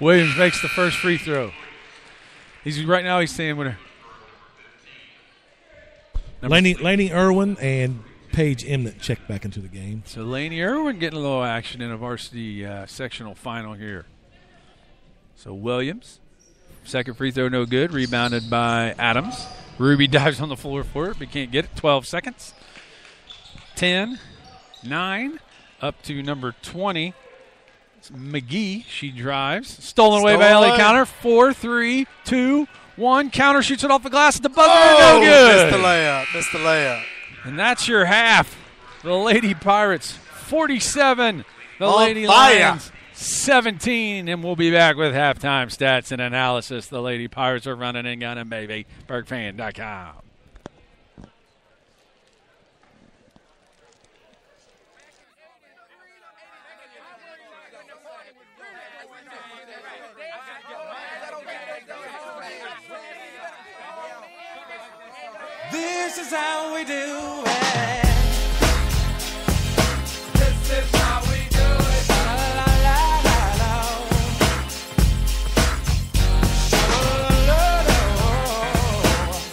Williams makes the first free throw. He's saying what Laney Irwin and Paige Emnett check back into the game. So Laney Irwin getting a little action in a varsity sectional final here. So Williams, second free throw no good, rebounded by Adams. Ruby dives on the floor for it, but can't get it. 12 seconds. 10, 9, up to number 20. It's McGee. She drives. Stolen away by Ellie Counter. 4, 3, 2, One, counter, shoots it off the glass at the buzzer. Oh, No good. Missed the layup. And that's your half. The Lady Pirates 47. The On Lady fire. Lions 17. And we'll be back with halftime stats and analysis. The Lady Pirates are running and gunning, baby. BurgFan.com. This is how we do it. This is how we do it. La la la la la. La la la.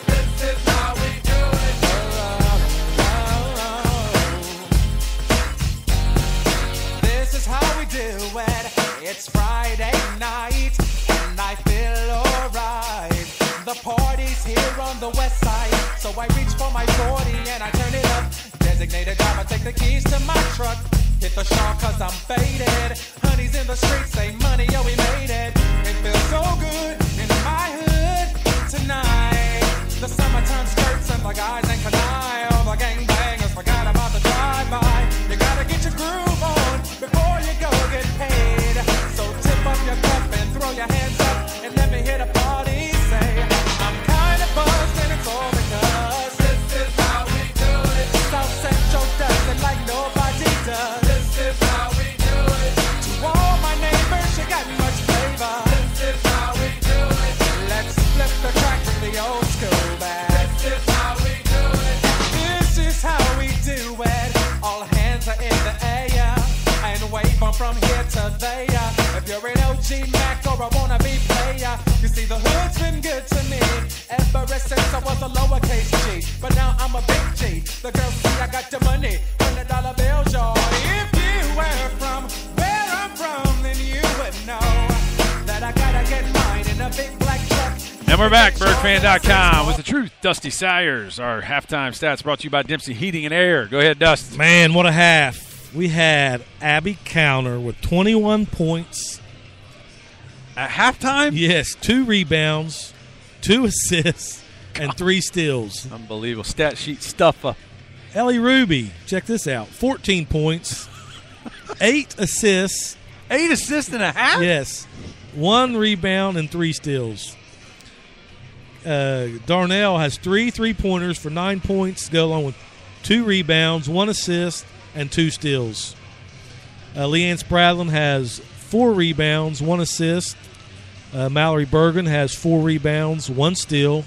This is how we do it. This is how we do it. It's Friday night and I feel alright. The party's here on the west side, so I reach for my 40 and I turn it up. Designated driver, take the keys to my truck. Hit the shop cause I'm faded. Honey's in the streets, say money, yo, we made it. It feels so good in my hood tonight. The summertime skirts and the guys ain't canine. All the gangbangers forgot about the drive-by. You gotta get your groove on before you go get paid. So tip up your cup and throw your hands up and let me hear the party say, I'm kinda buzzed and it's all because This is how we do it. South Central does it like nobody does. This is how we do it. To all my neighbors, you got much flavor. This is how we do it. Let's flip the track to the old school back. This is how we do it. This is how we do it. All hands are in the air and wave 'em from here to there. If you're an OG Mac or a wannabe player, you see the hood's been good to me ever since I was a lowercase G. But now I'm a big G. The girls see I got the money, $100 bills, y'all. If you were from where I'm from, then you would know that I gotta get mine in a big black truck. And we're back, BurgFan.com, with the truth. Dusty Sayers, our halftime stats brought to you by Dempsey Heating and Air. Go ahead, Dust. Man, what a half. We had Abby Counter with 21 points. At halftime? Yes, 2 rebounds, 2 assists, and 3 steals. Unbelievable. Stat sheet stuffer. Ellie Ruby, check this out, 14 points, 8 assists. 8 assists and a half? Yes, 1 rebound and 3 steals. Darnell has 3 3-pointers for 9 points, go along with 2 rebounds, 1 assist, and 2 steals. Leanne Spradlin has 4 rebounds, 1 assist. Mallory Bergen has 4 rebounds, 1 steal.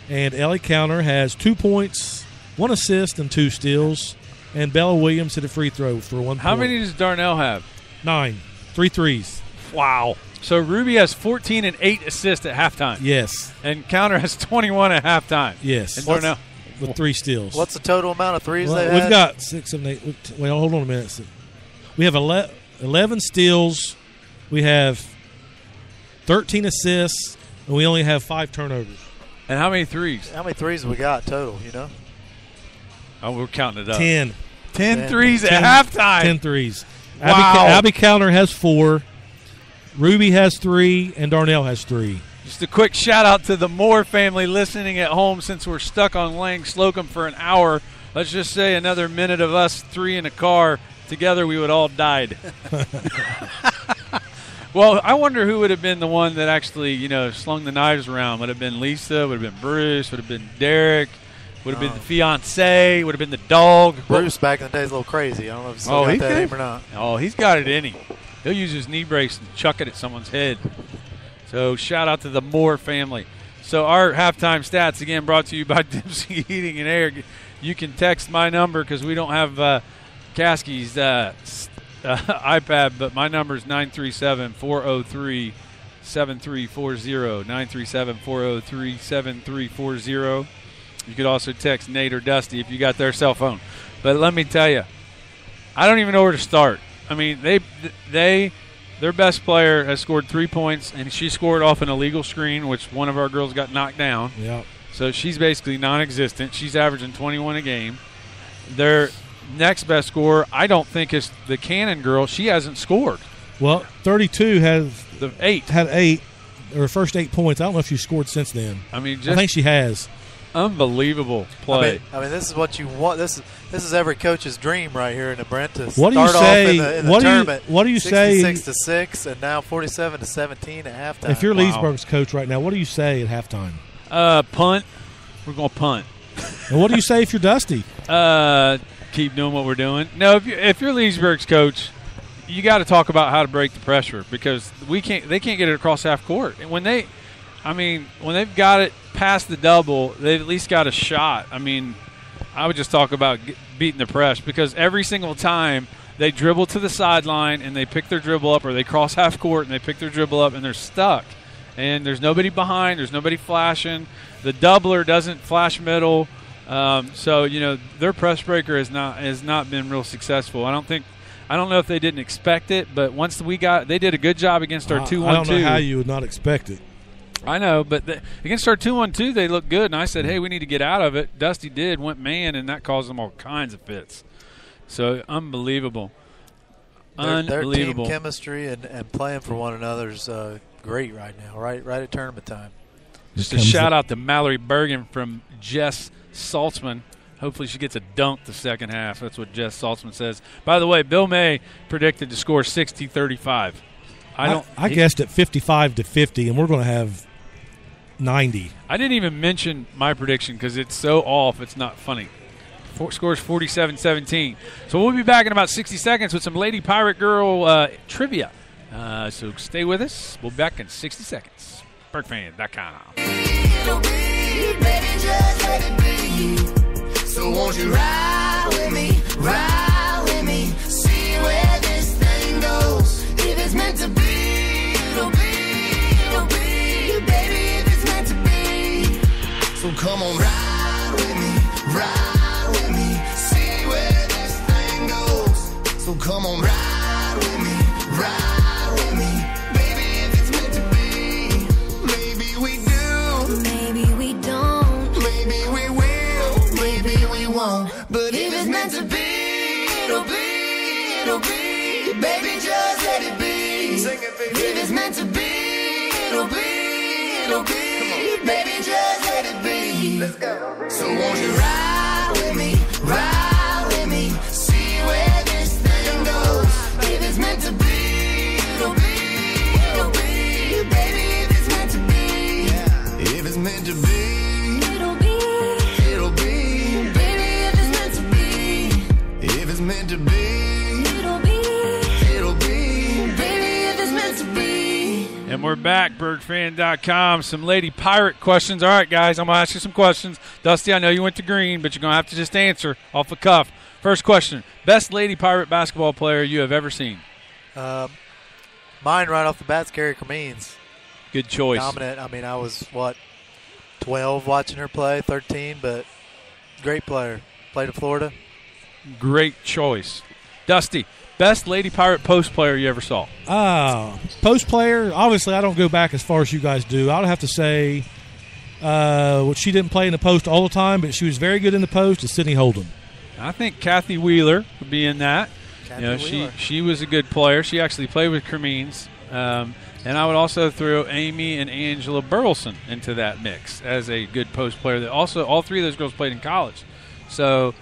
And Ellie Counter has 2 points, 1 assist, and 2 steals. And Bella Williams hit a free throw for 1 point. How many does Darnell have? 9. 3 threes. Wow. So Ruby has 14 and 8 assists at halftime. Yes. And Counter has 21 at halftime. Yes. And Darnell with 3 steals. What's the total amount of threes Well, they we've had? got 6, 7, 8. Wait, hold on a minute. We have 11 steals. We have 13 assists, and we only have 5 turnovers. And how many threes? How many threes have we got total, you know? Oh, we're counting it up. 10. 10 threes at halftime. 10 threes. Wow. Abby Counter has 4. Ruby has 3, and Darnell has 3. Just a quick shout-out to the Moore family listening at home since we're stuck on Lang Slocum for an hour. Let's just say another minute of us 3 in a car. Together we would all died. Well, I wonder who would have been the one that actually, slung the knives around. Would have been Lisa, would have been Bruce, would have been Derek, would have been the fiancé, would have been the dog. Bruce back in the day is a little crazy. I don't know if he's still got that name or not. Oh, he's got it in him. He'll use his knee brace and chuck it at someone's head. So shout out to the Moore family. So our halftime stats, again, brought to you by Dempsey Heating and Air. You can text my number because we don't have Caskey's iPad, but my number is 937-403-7340, 937-403-7340. You could also text Nate or Dusty if you got their cell phone. But let me tell you, I don't even know where to start. I mean, their best player has scored 3 points, and she scored off an illegal screen, which one of our girls got knocked down. Yeah. So she's basically non-existent. She's averaging 21 a game. Their next best scorer, I don't think, is the Cannon girl. She hasn't scored. Well, 32 has the 8. Had 8. first 8 points. I don't know if she scored since then. I mean, I think she has. Unbelievable play. I mean, this is what you want. This is every coach's dream right here in the Brent. To What do you start say? off in the tournament. What do you say? 66-6, and now 47-17 at halftime. If you're Leesburg's coach right now, what do you say at halftime? Punt. We're going to punt. And what do you say if you're Dusty? Keep doing what we're doing. No, if you're Leesburg's coach, you got to talk about how to break the pressure because they can't get it across half court. And when they've got it past the double, they've at least got a shot. I mean, I would just talk about beating the press because every single time they dribble to the sideline and they pick their dribble up, or they cross half court and they pick their dribble up and they're stuck. And there's nobody behind. There's nobody flashing. The doubler doesn't flash middle. So their press breaker has not been real successful. I don't know if they didn't expect it, but once they did a good job against our 2-1-2. I don't know how you would not expect it. I know, but against our 2-1-2, they looked good, and I said, hey, we need to get out of it. Dusty went man, and that caused them all kinds of fits. So, unbelievable. Their team chemistry and playing for one another is great right now, right at tournament time. Just a shout-out to Mallory Bergen from Jess Saltzman. Hopefully she gets a dunk the second half. That's what Jess Saltzman says. By the way, Bill May predicted to score 60-35. I guessed at 55-50, and we're going to have 90. I didn't even mention my prediction because it's so off it's not funny. Scores 47-17. So we'll be back in about 60 seconds with some Lady Pirate Girl trivia. So stay with us. We'll be back in 60 seconds. BurkeFan.com. So won't you ride with me, see where this thing goes. If it's meant to be, it'll be, baby, if it's meant to be. So come on, ride with me, see where this thing goes. So come on, ride with me, baby, if it's meant to be. Maybe we do, Maybe we don't. maybe we will, maybe we won't. But if it's meant to be, it'll be, baby, just let it be. Sing it, baby. If it's meant to be, it'll be, baby, just let it be. Let's go. So won't you ride with me, see where this thing goes. If it's meant to be, it'll be, baby, if it's meant to be. If it's meant to be, it'll be, baby, if it's meant to be. If it's meant to be, it'll be, baby, if it's meant to be. And we're back, BurkeFan.com. Some Lady Pirate questions. All right, guys, I'm going to ask you some questions. Dusty, I know you went to Green, but you're going to have to just answer off the cuff. First question, best Lady Pirate basketball player you have ever seen? Mine right off the bat's Carrie Cremines. Good choice. Dominant. I mean, I was, 12 watching her play, 13, but great player. Played at Florida. Great choice. Dusty, best Lady Pirate post player you ever saw? Post player, obviously I don't go back as far as you guys do. I would have to say she didn't play in the post all the time, but she was very good in the post, is Sydney Holden. I think Kathy Wheeler would be in that. Wheeler. She was a good player. She actually played with Cremines. And I would also throw Amy and Angela Burleson into that mix as a good post player. That also, all three of those girls played in college. So,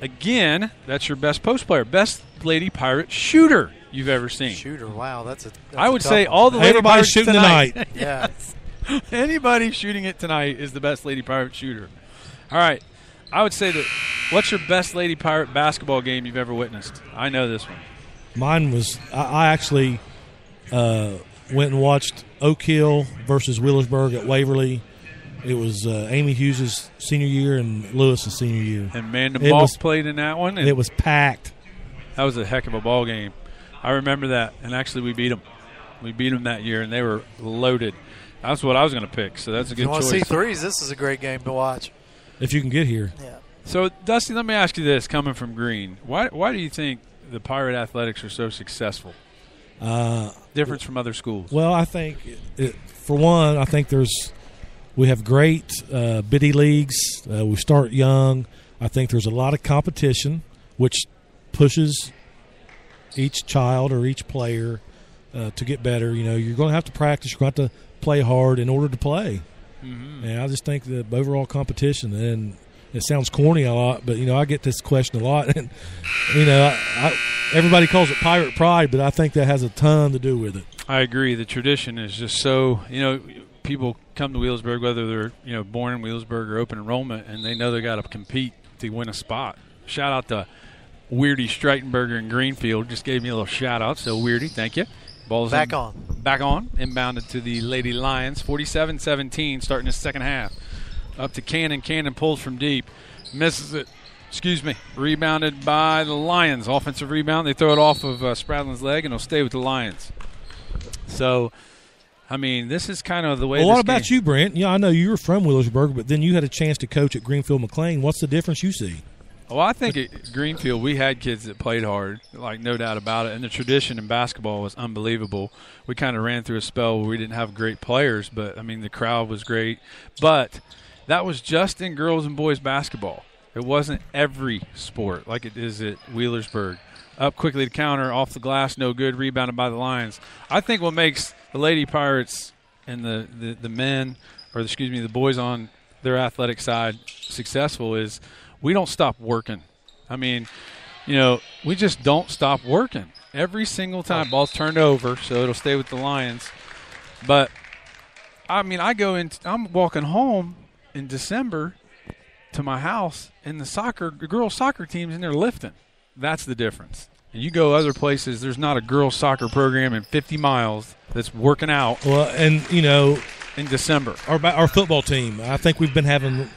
again, that's your best post player. Best Lady Pirate shooter you've ever seen. Shooter, wow, that's I would a say tough all the one. Lady Pirates shooting tonight. Yeah. Anybody shooting it tonight is the best Lady Pirate shooter. All right. I would say that what's your best Lady Pirate basketball game you've ever witnessed? I know this one. Mine was I actually went and watched Oak Hill versus Wheelersburg at Waverly. It was Amy Hughes' senior year and Lewis's senior year. And Amanda Moss played in that one. And it was packed. That was a heck of a ball game. I remember that. And actually we beat them. We beat them that year, and they were loaded. That's what I was going to pick, so that's a good choice. If you want to see threes, this is a great game to watch. If you can get here. Yeah. So, Dusty, let me ask you this, coming from Green. Why do you think the Pirate Athletics are so successful? Difference from other schools? Well, I think, for one, I think we have great biddy leagues. We start young. I think there's a lot of competition, which pushes each child or each player to get better. You're going to have to practice. You're going to have to play hard in order to play. Mm-hmm. And I just think the overall competition, and it sounds corny a lot, but, I get this question a lot. And, everybody calls it Pirate Pride, but I think that has a ton to do with it. I agree. The tradition is just so, people come to Wheelersburg, whether they're, born in Wheelersburg or open enrollment, and they know they got to compete to win a spot. Shout out to Weirdy Streitenberger in Greenfield. Just gave me a little shout out. So, Weirdy, thank you. Ball's back on. Inbounded to the Lady Lions. 47-17 starting the second half. Up to Cannon. Cannon pulls from deep. Misses it. Rebounded by the Lions. Offensive rebound. They throw it off of Spradlin's leg, and it'll stay with the Lions. So, this is kind of the way. Well, what about you, Brent? Yeah, I know you were from Wheelersburg, but then you had a chance to coach at Greenfield McLean. What's the difference you see? Well, I think at Greenfield we had kids that played hard, like no doubt about it, and the tradition in basketball was unbelievable. We kind of ran through a spell where we didn't have great players, but, the crowd was great. But that was just in girls and boys basketball. It wasn't every sport like it is at Wheelersburg. Up quickly to counter, off the glass, no good, rebounded by the Lions. I think what makes the Lady Pirates and the men, or the boys on their athletic side successful is we don't stop working. We just don't stop working. Every single time, ball's turned over, so it'll stay with the Lions. But, I'm walking home in December to my house, and the girls' soccer team's in there lifting. That's the difference. And you go other places, there's not a girls' soccer program in 50 miles that's working out. Well, and, in December. Our football team, I think we've been having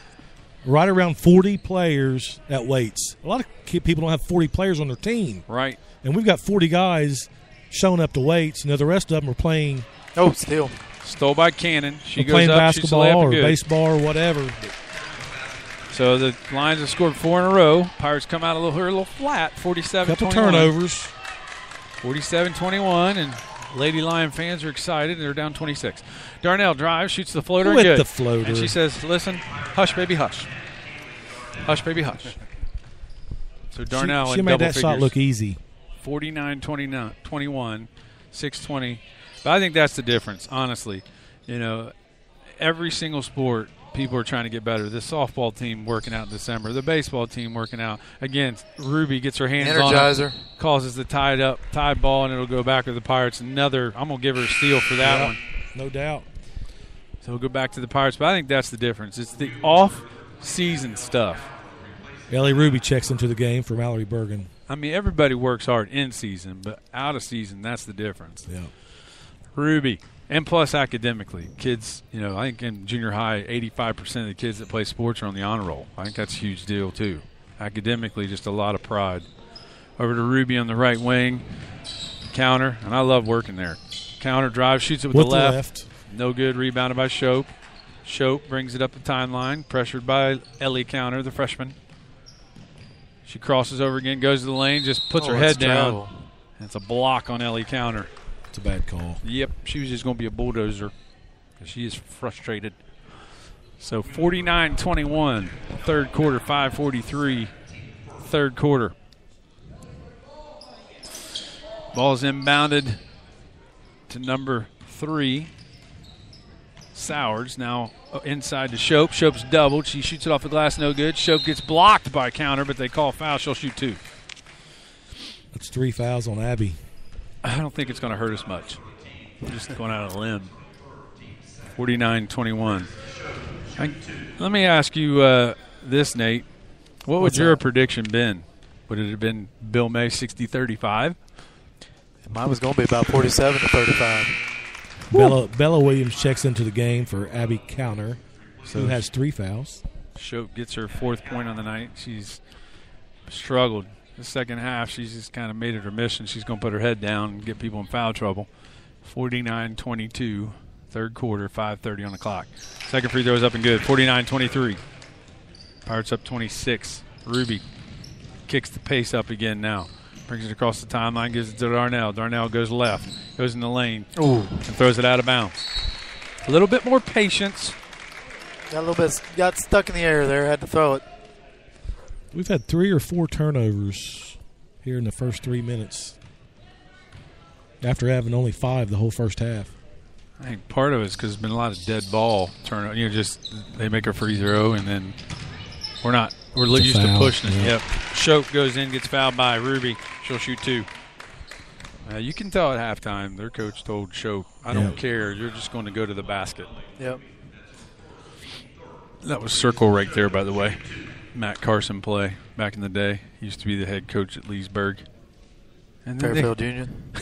right around 40 players at weights. A lot of people don't have 40 players on their team. Right. And we've got 40 guys showing up to weights. The rest of them are playing. Oh, steal. Stole by Cannon. She goes playing up, basketball or baseball or whatever. So the Lions have scored 4 in a row. Pirates come out a little flat, 47-21. Couple turnovers. 47-21, and Lady Lion fans are excited. They're down 26. Darnell drives, shoots the floater. With good. The floater. And she says, listen, hush, baby, hush. Hush, baby, hush. So Darnell she made that shot look easy. 49-21, 6:20. But I think that's the difference, honestly. Every single sport, people are trying to get better. The softball team working out in December. The baseball team working out. Again, Ruby gets her hands Energizer. on it, causes the tied ball, and it'll go back to the Pirates. I'm going to give her a steal for that one. No doubt. So we'll go back to the Pirates. But I think that's the difference. It's the off-season stuff. Ellie Ruby checks into the game for Mallory Bergen. Everybody works hard in season, but out of season, that's the difference. Yeah. Ruby. And plus academically, kids, I think in junior high, 85% of the kids that play sports are on the honor roll. I think that's a huge deal, too. Academically, just a lot of pride. Over to Ruby on the right wing. Counter, and I love working there. Counter drive, shoots it with the left. No good, rebounded by Shope. Shope brings it up the timeline, pressured by Ellie Counter, the freshman. She crosses over again, goes to the lane, just puts her head down. And it's a block on Ellie Counter. It's a bad call. Yep, she was just going to be a bulldozer. She is frustrated. So 49-21, third quarter, 5:43, third quarter. Ball's inbounded to number 3, Sowards. Now inside to Shope. Shope's doubled. She shoots it off the glass, no good. Shope gets blocked by Counter, but they call foul. She'll shoot 2. That's 3 fouls on Abby. I don't think it's going to hurt us much. I'm just going out on a limb. 49-21. Let me ask you this, Nate. What would your prediction been? Would it have been Bill May 60-35? Mine was going to be about 47-35. Bella Williams checks into the game for Abby Counter, who has 3 fouls. Shope gets her 4th point on the night. She's struggled. The second half, she's just kind of made it her mission. She's going to put her head down and get people in foul trouble. 49-22, third quarter, 5:30 on the clock. Second free throw is up and good. 49-23. Pirates up 26. Ruby kicks the pace up again now. Brings it across the timeline, gives it to Darnell. Darnell goes left, goes in the lane, and throws it out of bounds. A little bit more patience. Got stuck in the air there, had to throw it. We've had 3 or 4 turnovers here in the first 3 minutes. after having only 5 the whole first half. I think part of it is because there's been a lot of dead ball turn. Just they make a free throw and then we're used to pushing it. Yeah. Yep. Shope goes in, gets fouled by Ruby. She'll shoot 2. You can tell at halftime their coach told Shope, "I don't care. You're just going to go to the basket." Yep. That was circle right there, by the way. Matt Carson play back in the day. He used to be the head coach at Leesburg. And Fairfield Union.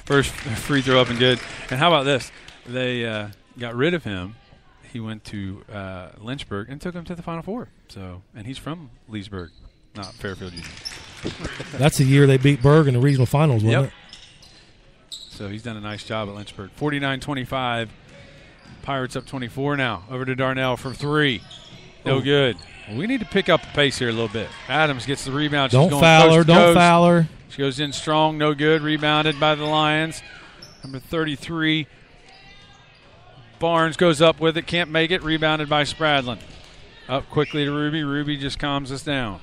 First free throw up and good. And how about this? They got rid of him. He went to Lynchburg and took him to the Final Four. And he's from Leesburg, not Fairfield Union. That's the year they beat Berg in the regional finals, wasn't it? So he's done a nice job at Lynchburg. 49-25. Pirates up 24 now. Over to Darnell for 3. No good. Well, we need to pick up the pace here a little bit. Adams gets the rebound. Don't foul her. Don't foul her. She goes in strong. No good. Rebounded by the Lions. Number 33. Barnes goes up with it. Can't make it. Rebounded by Spradlin. Up quickly to Ruby. Ruby just calms us down.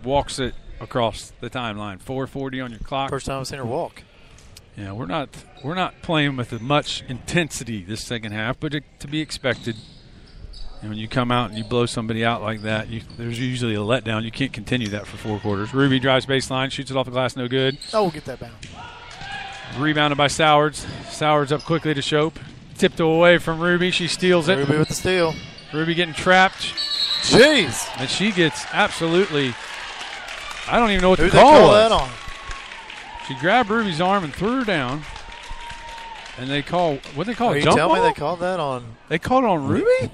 Walks it across the timeline. 4:40 on your clock. First time I've seen her walk. Yeah, we're not playing with as much intensity this second half, but to be expected. And when you come out and you blow somebody out like that, there's usually a letdown. You can't continue that for 4 quarters. Ruby drives baseline, shoots it off the glass, no good. Oh, we'll get that bound. Rebounded by Sowards. Sowards up quickly to Shope. Tipped away from Ruby. She steals it. Ruby with the steal. Ruby getting trapped. Jeez. And she gets absolutely, I don't even know what Who to call that on? She grabbed Ruby's arm and threw her down. And they call, what do they call it? Are you Jump telling me ball? they called that on? They called it on Ruby?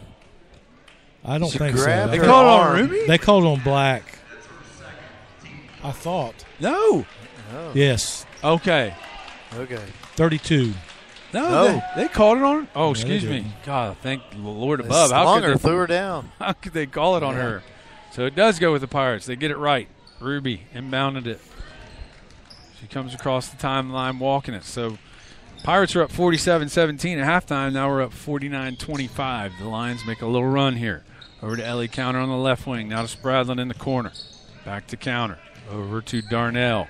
I don't She think so. grabbed They her called it on arm. Ruby? They called it on Black. I thought. No. Oh. Yes. Okay. Okay. 32. No. They called it on. Oh, Yeah, excuse they me. didn't. God, thank the Lord They above. slung her, threw her down. How could they call it on her? So it does go with the Pirates. They get it right. Ruby inbounded it. She comes across the timeline walking it. So Pirates are up 47-17 at halftime. Now we're up 49-25. The Lions make a little run here. Over to Ellie Counter on the left wing. Now to Spradlin in the corner. Back to Counter. Over to Darnell.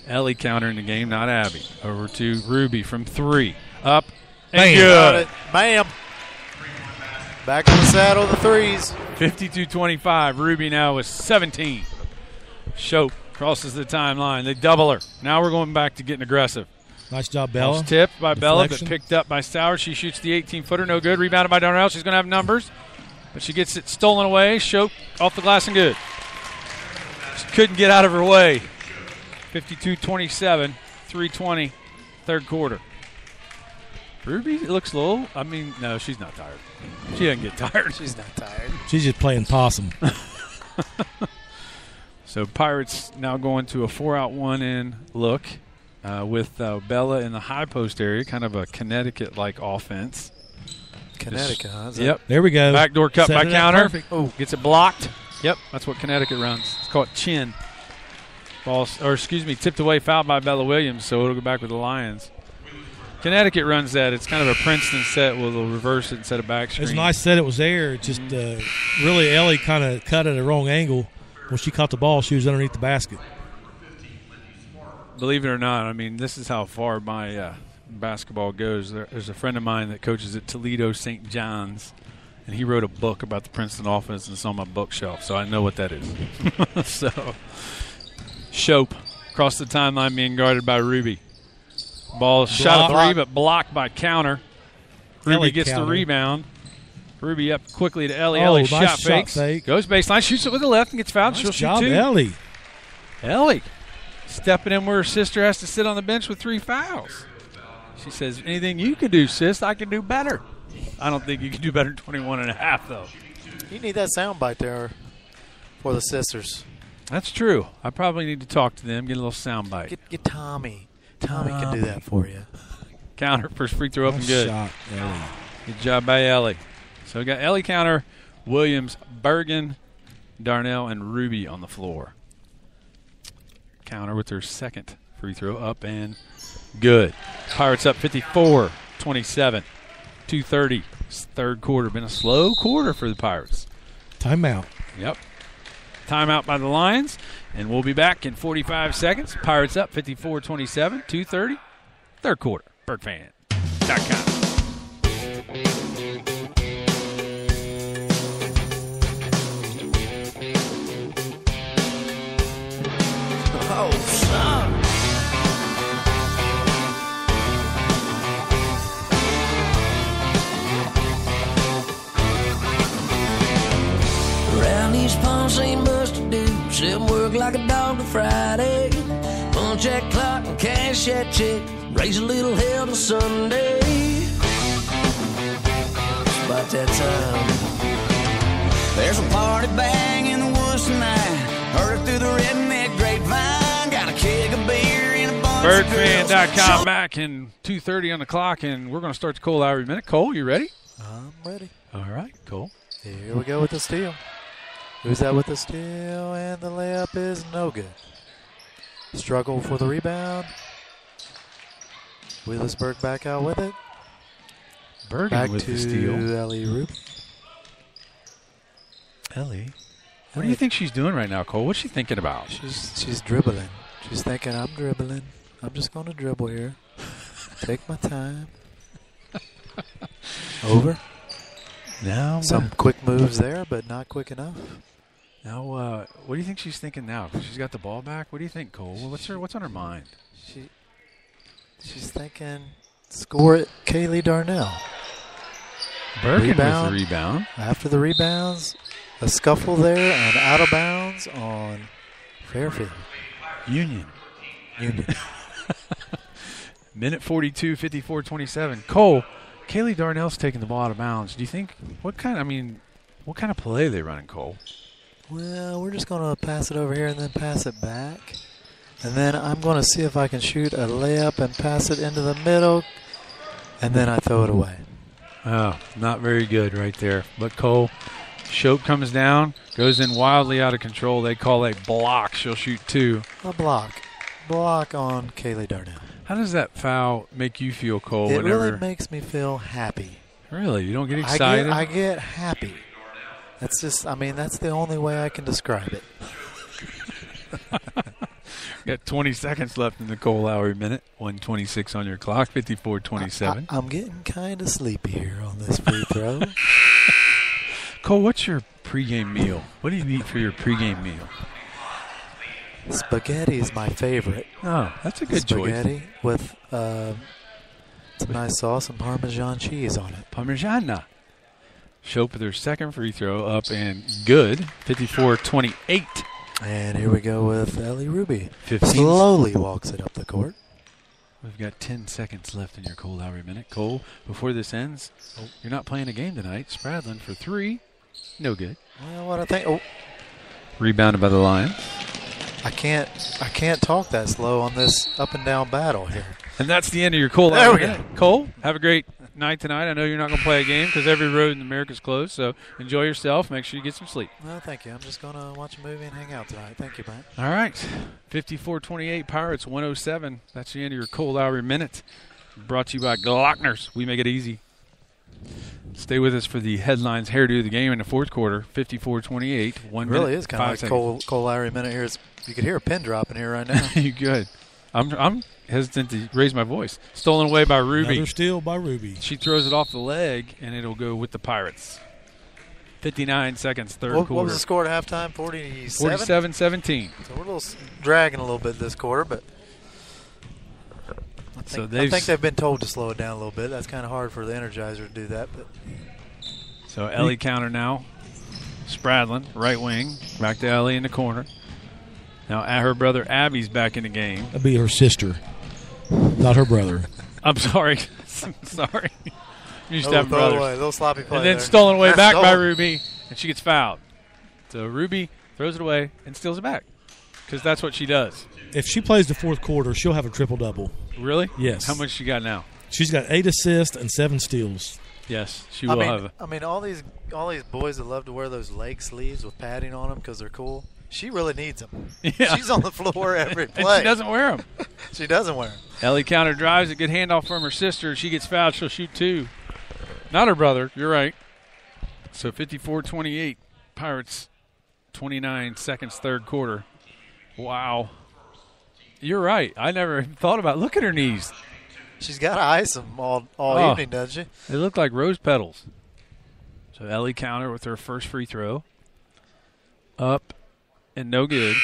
Ellie Counter in the game, not Abby. Over to Ruby from 3. Up and Bam. Got good. it. Bam. Back on the saddle, the threes. 52-25. Ruby now with 17. Shope crosses the timeline. They double her. Now we're going back to getting aggressive. Nice job, Bella. Ball's tipped by Bella, but Deflection. picked up by Stowers. She shoots the 18-footer. No good. Rebounded by Darnell. She's going to have numbers. But she gets it stolen away. Shope off the glass and good. She couldn't get out of her way. 52-27. 3:20. Third quarter. Ruby looks low. I mean, no, she's not tired. She doesn't get tired. She's not tired. She's just playing possum. So Pirates now going to a 4-out-1-in look with Bella in the high post area, kind of a Connecticut-like offense. Connecticut, huh? Is Yep. There we go. Backdoor cut Set by it up Counter. perfect. Oh, gets it blocked. Yep, that's what Connecticut runs. It's called chin. Tipped away, fouled by Bella Williams, so it'll go back with the Lions. Connecticut runs that. It's kind of a Princeton set where they'll reverse it instead of back screen. It's nice that it was there. Just really, Ellie kind of cut at a wrong angle. When she caught the ball, she was underneath the basket. Believe it or not, I mean, this is how far my basketball goes. There's a friend of mine that coaches at Toledo St. John's, and he wrote a book about the Princeton offense, and it's on my bookshelf, so I know what that is. So, Shope across the timeline being guarded by Ruby. Ball shot a 3, but blocked by Counter. Ruby Ellie gets Counter. the rebound. Ruby up quickly to Ellie. Oh, Ellie nice shot shot fakes. fake. Goes baseline, shoots it with the left and gets fouled. She'll Nice shoot job, 2. Ellie. Ellie stepping in where her sister has to sit on the bench with 3 fouls. She says, anything you can do, sis, I can do better. I don't think you can do better than 21 and a half, though. You need that sound bite there for the sisters. That's true. I probably need to talk to them, get a little sound bite. Get Tommy. Tommy can do that for you. Counter, first free throw up and Nice good. shot, Ellie. Good job by Ellie. So we got Ellie Counter, Williams, Bergen, Darnell, and Ruby on the floor. Counter with her second free throw up and good. Pirates up 54-27. 2:30. Third quarter. Been a slow quarter for the Pirates. Timeout. Yep. Timeout by the Lions, and we'll be back in 45 seconds. Pirates up 54-27, 2:30, third quarter. BirkFan.com. Oh, son. Around these ponds ain't much to do. Sit and work like a dog to Friday. Punch that clock and cash that check. Raise a little hell to Sunday. It's about that time. There's a party bang in the woods tonight. Heard it through the redneck grapevine. Got a keg of beer and a bunch of girls. BirkFan.com back in 2:30 on the clock, and we're going to start the Cole Lowry Minute. Cole, you ready? I'm ready. All right, Cole. Here we go with the steal. Who's that with the steal? And the layup is no good. Struggle for the rebound. Wheelersburg back out with it. Bergen Back with to the steal. Ellie Ruby. Ellie, what do you think she's doing right now, Cole? What's she thinking about? She's dribbling. She's thinking, I'm dribbling. I'm just going to dribble here. Take my time. Over. Now, Some quick moves there, but not quick enough. Now, what do you think she's thinking now? She's got the ball back. What do you think, Cole? What's on her mind? She's thinking, score it, Kaylee Darnell. Bergen Rebound. with the rebound. After the rebounds, a scuffle there and out of bounds on Fairfield. Union. Union. Minute 42, 54-27. Cole, Kaylee Darnell's taking the ball out of bounds. Do you think what kind of play are they running, Cole? Well, we're just going to pass it over here and then pass it back. And then I'm going to see if I can shoot a layup and pass it into the middle. And then I throw it away. Oh, not very good right there. But Cole, Shope comes down, goes in wildly out of control. They call a block. She'll shoot two. A block. Block on Kaylee Darnell. How does that foul make you feel, Cole? It whenever really makes me feel happy. Really? You don't get excited? I get happy. That's just, that's the only way I can describe it. Got 20 seconds left in the Cole Lowry Minute. 1:26 on your clock, 54-27. I'm getting kind of sleepy here on this free throw. Cole, what's your pregame meal? What do you eat for your pregame meal? Spaghetti is my favorite. Oh, that's a good choice. Spaghetti with some nice sauce and Parmesan cheese on it. Parmigiana. Shope with her second free throw up and good, 54-28. And here we go with Ellie Ruby. 15. Slowly walks it up the court. We've got 10 seconds left in your Cole Lowry Minute. Cole, before this ends, you're not playing a game tonight. Spradlin for three. No good. Well, what I think. Oh, rebounded by the Lions. I can't talk that slow on this up and down battle here. And that's the end of your Cole Lowry Minute. Cole, have a great night tonight. I know you're not going to play a game because every road in America is closed, so enjoy yourself. Make sure you get some sleep. Well, thank you. I'm just going to watch a movie and hang out tonight. Thank you, Brent. All right. 54-28 Pirates, 107. That's the end of your Cole Lowry Minute. Brought to you by Glockner's. We make it easy. Stay with us for the headlines hairdo of the game in the fourth quarter. 54-28. It really is kind of like Cole Lowry Minute here. You could hear a pin drop in here right now. You could. I'm hesitant to raise my voice. Stolen away by Ruby. Another steal by Ruby. She throws it off the leg, and it'll go with the Pirates. 59 seconds, third quarter. What was the score at halftime? 47? 47-17. So we're dragging a little bit this quarter, but I think they've been told to slow it down a little bit. That's kind of hard for the Energizer to do that. But So Ellie counter now. Spradlin, right wing. Back to Ellie in the corner. Now her brother Abby's back in the game. That'd be her sister, not her brother. I'm sorry. Sorry. You used to have brothers. A little sloppy play and then there. stolen away back by Ruby, and she gets fouled. So Ruby throws it away and steals it back because that's what she does. If she plays the fourth quarter, she'll have a triple-double. Really? Yes. How much she got now? She's got 8 assists and 7 steals. Yes, she will have. All these boys that love to wear those leg sleeves with padding on them because they're cool. She really needs them. Yeah. She's on the floor every play. And she doesn't wear them. She doesn't wear them. Ellie counter drives, a good handoff from her sister. She gets fouled. She'll shoot two. Not her brother. You're right. So 54-28. Pirates 29 seconds, third quarter. Wow. You're right. I never even thought about it. Look at her knees. She's got to ice them all evening, doesn't she? They look like rose petals. So Ellie counter with her first free throw. Up and no good.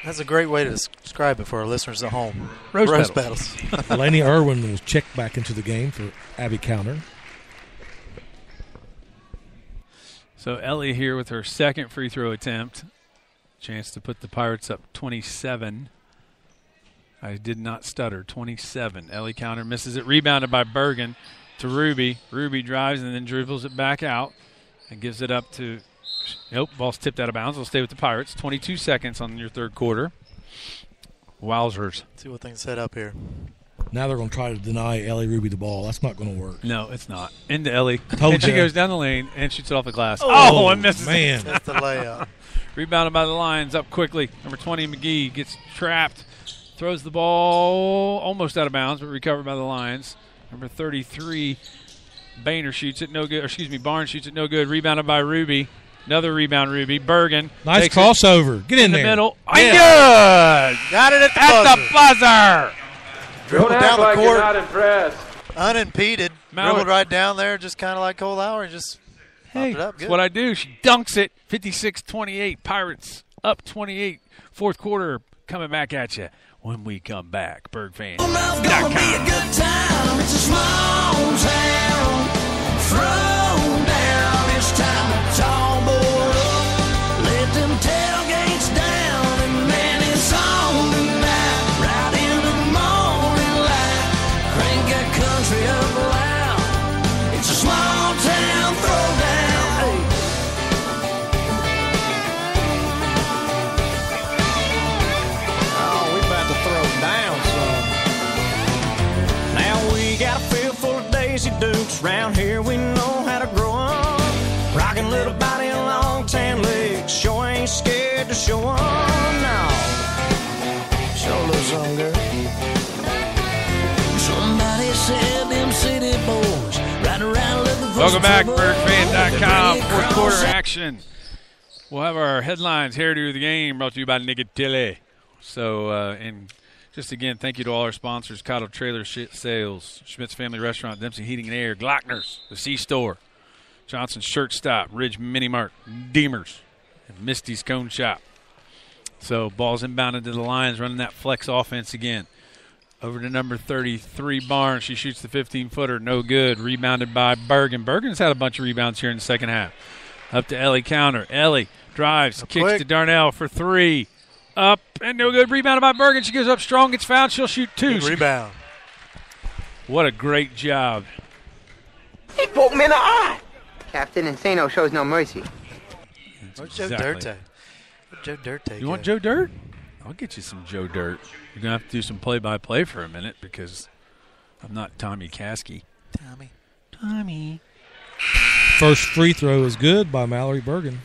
That's a great way to describe it for our listeners at home. Rose petals. Laney Irwin was checked back into the game for Abby Counter. So Ellie here with her second free throw attempt. Chance to put the Pirates up 27. I did not stutter. 27. Ellie Counter misses it. Rebounded by Bergen to Ruby. Ruby drives and then dribbles it back out and gives it up to – nope, ball's tipped out of bounds. We'll stay with the Pirates. 22 seconds on your third quarter. Wowzers. See what things set up here. Now they're going to try to deny Ellie Ruby the ball. That's not going to work. No, it's not. Into Ellie. Told and she ya. goes down the lane and shoots it off the glass. Oh, and misses man. it. That's the layup. Rebounded by the Lions. Up quickly. Number 20, McGee, gets trapped. Throws the ball almost out of bounds, but recovered by the Lions. Number 33, Boehner shoots it no good. Barnes shoots it no good. Rebounded by Ruby. Another rebound, Ruby. Bergen. Nice crossover. Get in the there. middle. Yeah. Good. Got it at the buzzer. Dribbled Don't down act the like court. you're not impressed. Unimpeded. Mallard. Dribbled right down there, just kind of like Cole Lowry, and just Hey, popped it up. that's Good. what I do. She dunks it. 56-28. Pirates up 28. Fourth quarter coming back at you when we come back. BergFans.com. Gonna be a good time. It's a small town. Throw down. It's time to tall boy up. Let them tailgates down. And man, it's on tonight. Right into the morning light. Crank that country up loud. It's a small town throwdown. Hey. Oh, we about to throw down some. Now we got a field full of Daisy Dukes. Round here we know how to grow 'em. Rockin' little body and long tan legs. Sure ain't scared to show 'em now. Show a little something, girl. Somebody said them city boys right around looking for Welcome some back, trouble. BergFans.com. They're Fourth quarter crossing. action. We'll have our headlines here to the game brought to you by Nigatile. So, and just again, thank you to all our sponsors: Cottle Trailer Sales, Schmidt's Family Restaurant, Dempsey Heating and Air, Glockner's, The C-Store, Johnson's Shirt Stop, Ridge Mini Mart, Deemers, and Misty's Cone Shop. So, ball's inbounded to the Lions, running that flex offense again. Over to number 33, Barnes. She shoots the 15-footer. No good. Rebounded by Bergen. Bergen's had a bunch of rebounds here in the second half. Up to Ellie Counter. Ellie drives, kicks quick. to Darnell for three. Up and no good. Rebounded by Bergen. She goes up strong, gets fouled. She'll shoot two. Good rebound. What a great job. He poked me in the eye. Captain Insano shows no mercy. Where's Joe Exactly. Dirte? Where'd Joe Dirte You want go? Joe Dirt? I'll get you some Joe Dirt. You're going to have to do some play-by-play for a minute because I'm not Tommy Caskey. Tommy. First free throw is good by Mallory Bergen.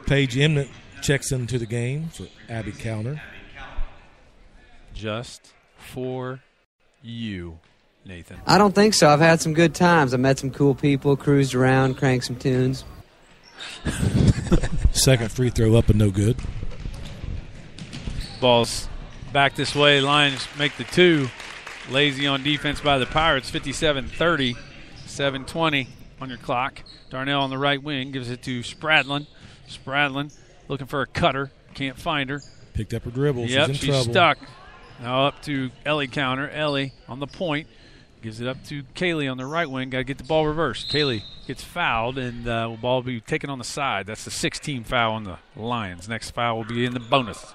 Paige Emnett checks into the game for Abby Counter. Just for you, Nathan. I don't think so. I've had some good times. I met some cool people, cruised around, cranked some tunes. Second free throw up and no good. Ball's back this way. Lions make the two. Lazy on defense by the Pirates. 57-30. 7:20 on your clock. Darnell on the right wing gives it to Spradlin. Spradlin looking for a cutter. Can't find her. Picked up her dribble. Yep, she's in she's trouble. stuck. Now up to Ellie Counter. Ellie on the point. Gives it up to Kaylee on the right wing. Got to get the ball reversed. Kaylee gets fouled, and the ball will be taken on the side. That's the 16th foul on the Lions. Next foul will be in the bonus.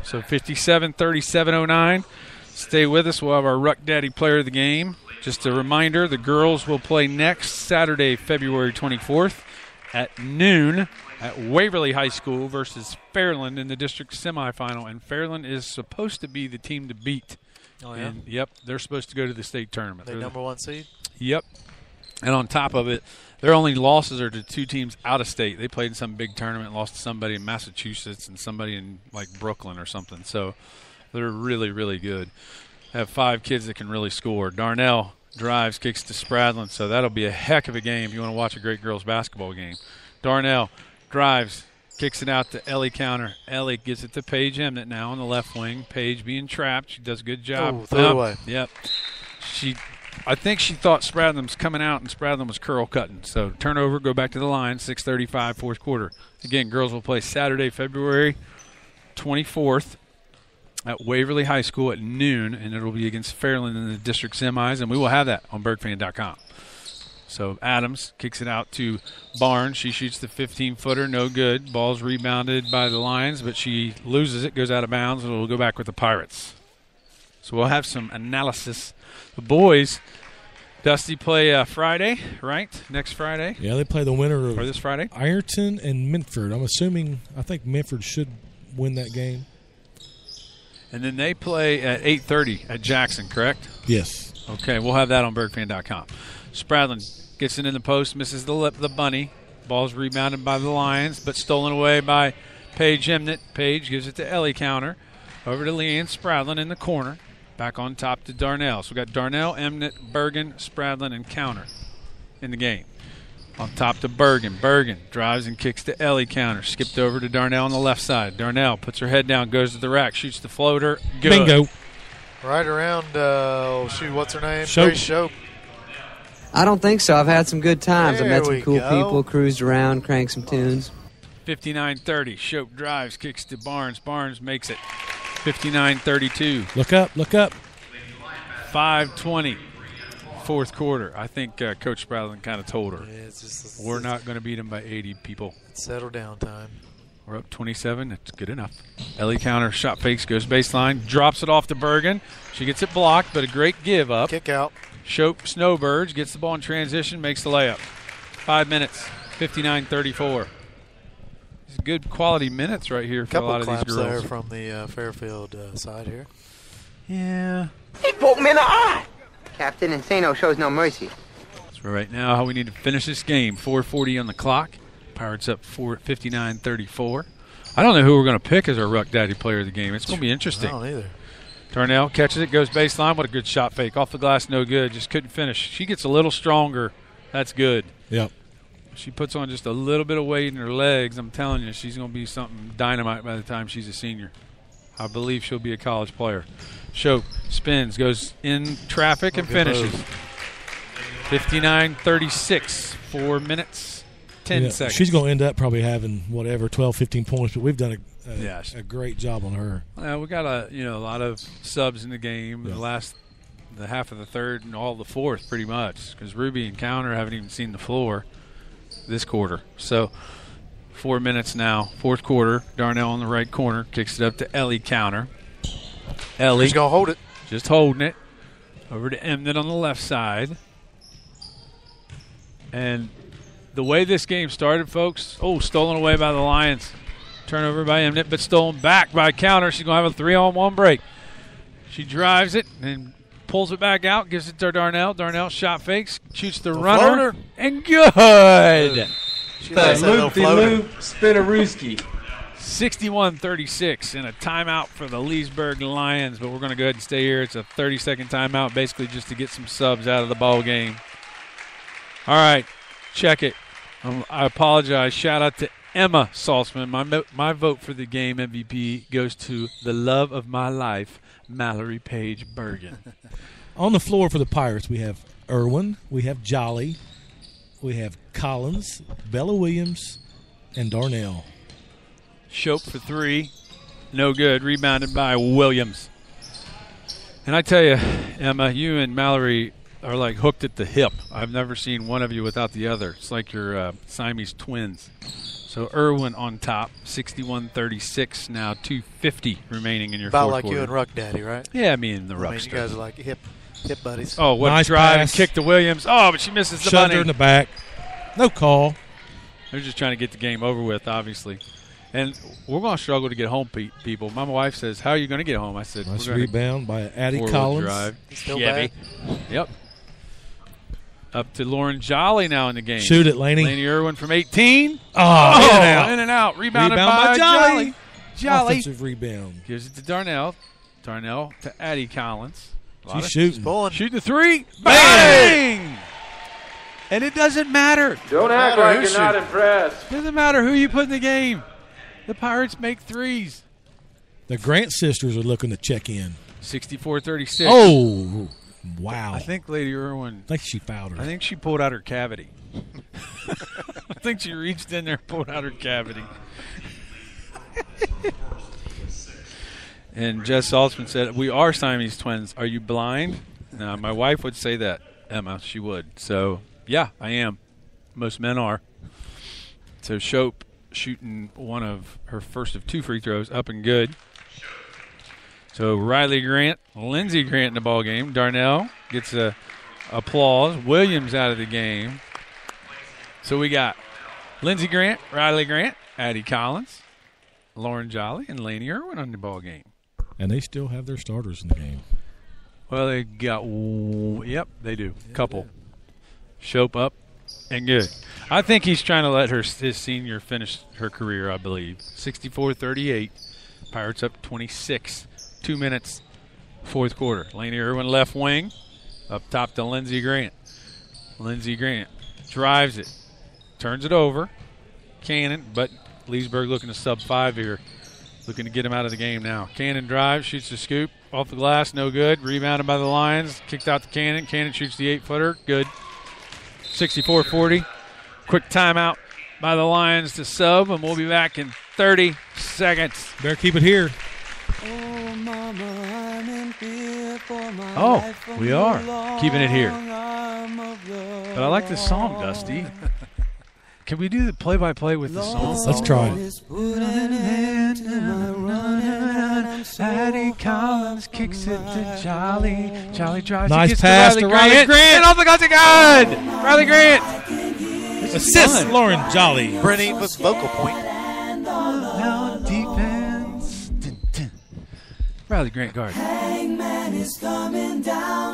So 57-30, 7:09. Stay with us. We'll have our Ruck Daddy player of the game. Just a reminder, the girls will play next Saturday, February 24th at noon at Waverly High School versus Fairland in the district semifinal. And Fairland is supposed to be the team to beat. Oh, yeah? And, yep, they're supposed to go to the state tournament. They They're number one seed? Yep. And on top of it, their only losses are to two teams out of state. They played in some big tournament, lost to somebody in Massachusetts and somebody in, like, Brooklyn or something. So they're really, really good. Have 5 kids that can really score. Darnell drives, kicks to Spradlin. So that'll be a heck of a game if you want to watch a great girls basketball game. Darnell drives, kicks it out to Ellie Counter. Ellie gives it to Paige Emnett now on the left wing. Paige being trapped. She does a good job. Oh, throw it away. Yep. I think she thought Spradlin's coming out, and Spradlin was curl cutting. So turnover, go back to the line, 6:35, fourth quarter. Again, girls will play Saturday, February 24th at Waverly High School at noon, and it'll be against Fairland in the district semis, and we will have that on BergFan.com. So Adams kicks it out to Barnes. She shoots the 15-footer, no good. Ball's rebounded by the Lions, but she loses it, goes out of bounds, and it'll go back with the Pirates. So we'll have some analysis. The boys, Dusty, play Friday, right? Next Friday? Yeah, they play the winner of this Friday? Ironton and Minford. I think Minford should win that game. And then they play at 8:30 at Jackson, correct? Yes. Okay, we'll have that on BergFan.com. Spradlin gets it in the post, misses the bunny. Ball's rebounded by the Lions, but stolen away by Paige Emnett. Paige gives it to Ellie Counter. Over to Leanne Spradlin in the corner. Back on top to Darnell. So we've got Darnell, Emnett, Bergen, Spradlin, and Counter in the game. On top to Bergen. Bergen drives and kicks to Ellie Counter. Skipped over to Darnell on the left side. Darnell puts her head down, goes to the rack, shoots the floater. Good. Bingo. Right around, what's her name? Shope. Grace Shope. I don't think so. I've had some good times. I There met some we cool go. people, cruised around, cranked some tunes. 59-30. Shope drives, kicks to Barnes. Barnes makes it. 59-32. Look up. 5:20. Fourth quarter. I think Coach Spradlin kind of told her, we're not going to beat them by 80 people. Settle down time. We're up 27. That's good enough. Ellie Counter shot fakes, goes baseline, drops it off to Bergen. She gets it blocked, but a great give up. Kick out. Shope Snowbirds gets the ball in transition, makes the layup. 5 minutes, 59-34. These good quality minutes right here for a lot of these girls. There from the Fairfield side here. Yeah. He poked me in the eye. Captain Insano shows no mercy. So right now, how we need to finish this game. 4:40 on the clock. Pirates up 59-34. I don't know who we're going to pick as our Ruck Daddy player of the game. It's going to be interesting. I don't either. Darnell catches it, goes baseline. What a good shot fake. Off the glass, no good. Just couldn't finish. She gets a little stronger. That's good. Yep. She puts on just a little bit of weight in her legs. I'm telling you, she's going to be something dynamite by the time she's a senior. I believe she'll be a college player. Shope spins, goes in traffic, and finishes. 59-36. 4 minutes, 10 seconds. She's going to end up probably having 12, 15 points, but we've done a great job on her. We got a lot of subs in the game. Yeah. The half of the third and all the fourth, pretty much, because Ruby and Counter haven't even seen the floor this quarter. So 4 minutes now, fourth quarter. Darnell on the right corner kicks it up to Ellie Counter. Ellie, she's gonna hold it. Just holding it. Over to Emnett on the left side. And the way this game started, folks, stolen away by the Lions. Turnover by Emnett, but stolen back by Counter. She's going to have a 3-on-1 break. She drives it and pulls it back out, gives it to Darnell. Darnell shot fakes, shoots the runner, floater. And good. She likes that little floater. Spinarooski. 61-36 and a timeout for the Leesburg Lions, but we're going to go ahead and stay here. It's a 30-second timeout, basically just to get some subs out of the ball game. All right, check it. I apologize. Shout out to Emma Saltzman. My vote for the game MVP goes to the love of my life, Mallory Paige Bergen. On the floor for the Pirates, we have Irwin, we have Jolly, we have Collins, Bella Williams, and Darnell. Shope for three. No good. Rebounded by Williams. And I tell you, Emma, you and Mallory are like hooked at the hip. I've never seen one of you without the other. It's like your Siamese twins. So Irwin on top, 61-36 now, 2:50 remaining in your About fourth like quarter. you and Ruck Daddy, right? Yeah, me and the Ruck. You guys are like hip buddies. Oh, what nice drive pass. and kick to Williams. Oh, but she misses the Shoved bunny. her in the back. No call. They're just trying to get the game over with, obviously. And we're going to struggle to get home, people. My wife says, how are you going to get home? I said, Nice we're going rebound by Addie to Collins. drive. Still Chevy. Yep. Up to Lauren Jolly now in the game. Shoot it, Laney. Laney Irwin from 18. Oh, in and out. Rebounded Rebound by Jolly. Jolly. Offensive rebound. Gives it to Darnell. Darnell to Addie Collins. She's shooting. Pulling. Shoot the three. Bang! And it doesn't matter. Don't act like you're not impressed. Doesn't matter who you put in the game. The Pirates make threes. The Grant sisters are looking to check in. 64-36. Oh, wow. I think Lady Irwin. I think she fouled her. I think she pulled out her cavity. I think she reached in there and pulled out her cavity. And Jess Saltzman said, we are Siamese twins. Are you blind? No, my wife would say that, Emma. She would. So, yeah, I am. Most men are. So Shope shooting one of her first of 2 free throws, up and good. So Riley Grant, Lindsey Grant in the ball game. Darnell gets a applause. Williams out of the game. So we got Lindsey Grant, Riley Grant, Addie Collins, Lauren Jolly, and Laney Irwin on the ball game. And they still have their starters in the game. Well, they got, yep, they do. Couple. Shope up and good. I think he's trying to let his senior finish her career, I believe. 64-38. Pirates up 26. 2 minutes, fourth quarter. Laney Irwin left wing. Up top to Lindsey Grant. Lindsey Grant drives it. Turns it over. Cannon, but Leesburg looking to sub 5 here. Looking to get him out of the game now. Cannon drives, shoots the scoop. Off the glass, no good. Rebounded by the Lions. Kicked out to Cannon. Cannon shoots the 8-footer. Good. 64-40. Quick timeout by the Lions to sub, and we'll be back in 30 seconds. Better keep it here. Oh, Mama, I'm in fear for my Oh, life from we are the keeping it here. long arm of the But I like this song, Dusty. Can we do the play-by-play with the song? Let's try it. Addie Collins kicks it to Jolly. Jolly drives. Nice pass to Riley Grant. And off the guts, good. Riley Grant. Assist Lauren Jolly. Brent Eaton with vocal point. Now defense. Dun, dun. Riley Grant guard.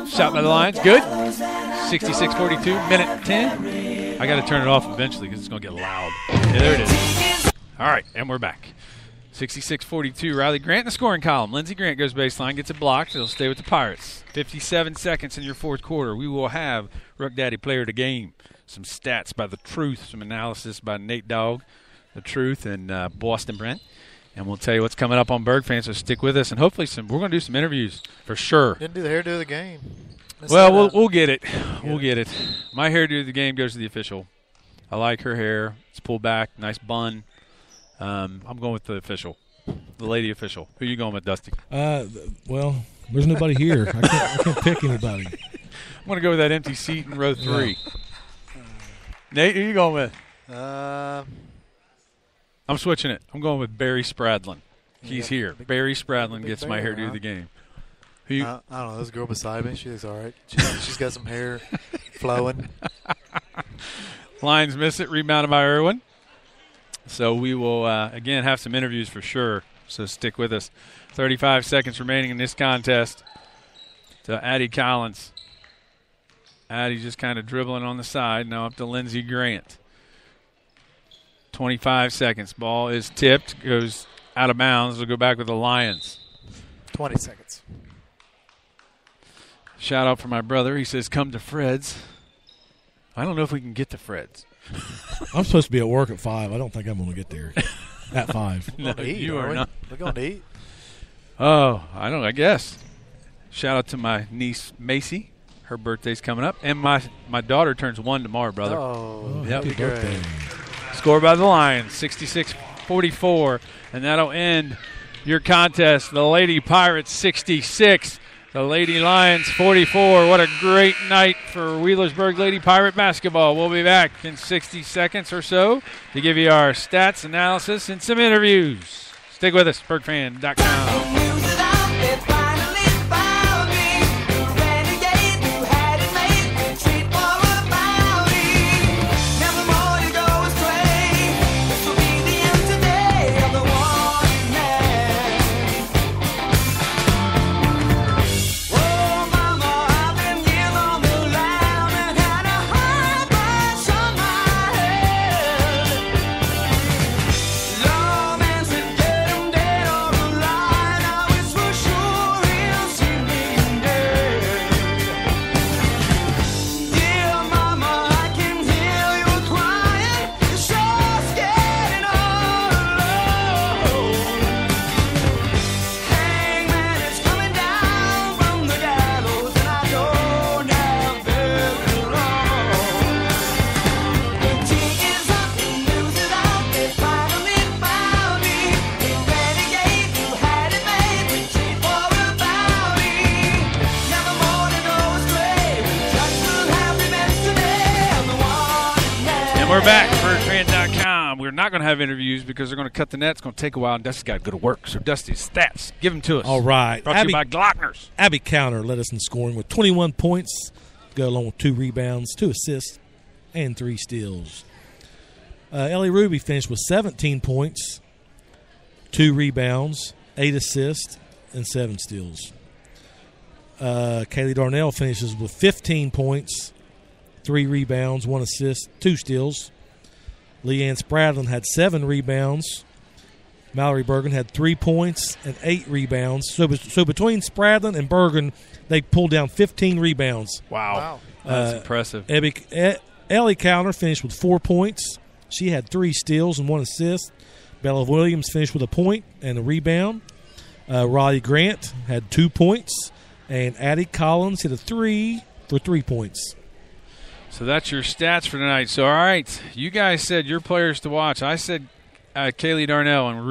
Shot by the Lions. Good. 66-42. Minute 10. I got to turn it off eventually because it's going to get loud. Yeah, there it is. All right, and we're back. 66-42. Riley Grant in the scoring column. Lindsey Grant goes baseline, gets it blocked. It'll stay with the Pirates. 57 seconds in your fourth quarter. We will have Rook Daddy Player of the Game. Some stats by The Truth, some analysis by Nate Dogg, The Truth, and Boston Brent. And we'll tell you what's coming up on Berg Fans, so stick with us. And hopefully we're going to do some interviews for sure. Didn't do the hairdo of the game. Well, we'll get it. We'll get it. My hairdo of the game goes to the official. I like her hair. It's pulled back, nice bun. I'm going with the official, the lady official. Who are you going with, Dusty? Well, there's nobody here. I can't pick anybody. I'm going to go with that empty seat in row 3. Nate, who are you going with? I'm switching it. I'm going with Barry Spradlin. He's here. Barry Spradlin gets my hairdo of the game. I don't know. There's a girl beside me. She looks all right. She's got some hair flowing. Lions miss it. Rebounded by Irwin. So we will, again, have some interviews for sure. So stick with us. 35 seconds remaining in this contest. To Addie Collins. Addie just kind of dribbling on the side. Now up to Lindsey Grant. 25 seconds. Ball is tipped. Goes out of bounds. We'll go back with the Lions. 20 seconds. Shout out for my brother. He says, come to Fred's. I don't know if we can get to Fred's. I'm supposed to be at work at 5. I don't think I'm going to get there at 5. No, you are not. We're going to eat. Oh, I guess. Shout out to my niece, Macy. Her birthday's coming up. And my daughter turns 1 tomorrow, brother. Oh, yep. Happy birthday. Scored by the Lions, 66-44. And that'll end your contest. The Lady Pirates, 66. The Lady Lions, 44. What a great night for Wheelersburg Lady Pirate basketball. We'll be back in 60 seconds or so to give you our stats, analysis, and some interviews. Stick with us, BergFan.com. Love and said, get 'em dead or alive. I wish for sure We're back. BirdFan.com. We're not going to have interviews because they're going to cut the net. It's going to take a while, and Dusty's got to go to work. So, Dusty's stats, give them to us. All right. Brought to you by Glockner's. Abby Counter led us in scoring with 21 points, go along with 2 rebounds, 2 assists, and 3 steals. Ellie Ruby finished with 17 points, 2 rebounds, 8 assists, and 7 steals. Kaylee Darnell finishes with 15 points, 3 rebounds, 1 assist, 2 steals. Leanne Spradlin had 7 rebounds. Mallory Bergen had 3 points and 8 rebounds. So between Spradlin and Bergen, they pulled down 15 rebounds. Wow. That's impressive. Ellie Counter finished with 4 points. She had 3 steals and 1 assist. Bella Williams finished with a point and a rebound. Riley Grant had 2 points. And Addie Collins hit a 3 for 3 points. So that's your stats for tonight. So, all right, you guys said your players to watch. I said Kaylee Darnell, and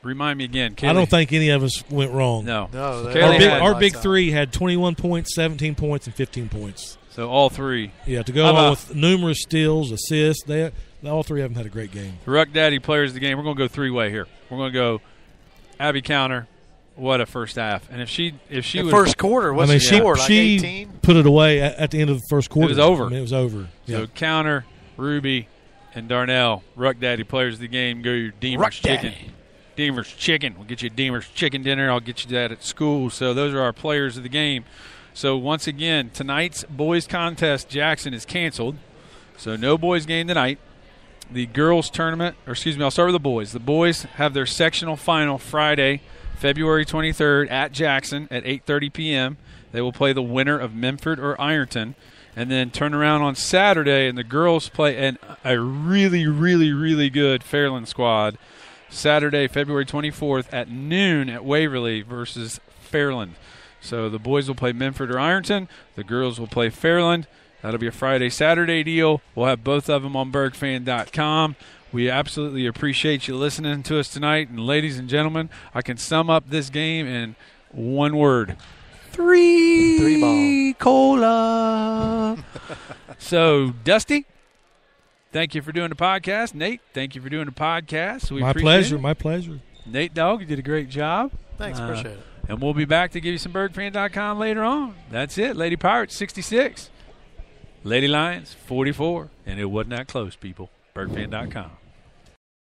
remind me again. Kaylee. I don't think any of us went wrong. No. Our big three had 21 points, 17 points, and 15 points. So all 3. Yeah, to go along with numerous steals, assists. All 3 of them had a great game. The Ruck Daddy players of the game, we're going to go 3-way here. We're going to go Abby Counter. What a first half! And if she was first quarter, what's she scored? Like 18? Put it away at the end of the first quarter. It was over. It was over. So yeah. Counter, Ruby, and Darnell, Ruck Daddy players of the game. Go your Deemer's Chicken. Deemer's Chicken. We'll get you a Deemer's Chicken dinner. I'll get you that at school. So those are our players of the game. So once again, tonight's boys contest, Jackson, is canceled. So no boys game tonight. The girls tournament, I'll start with the boys. The boys have their sectional final Friday, February 23rd at Jackson at 8:30 p.m. They will play the winner of Memphis or Ironton, and then turn around on Saturday, and the girls play a really, really, really good Fairland squad Saturday, February 24th at noon at Waverly versus Fairland. So the boys will play Memphis or Ironton. The girls will play Fairland. That'll be a Friday-Saturday deal. We'll have both of them on BergFan.com. We absolutely appreciate you listening to us tonight. And ladies and gentlemen, I can sum up this game in one word. 3 cola. So, Dusty, thank you for doing the podcast. Nate, thank you for doing the podcast. My pleasure. Nate Dogg, you did a great job. Thanks, appreciate it. And we'll be back to give you some BergFan.com later on. That's it. Lady Pirates, 66. Lady Lions, 44. And it wasn't that close, people. BergFan.com.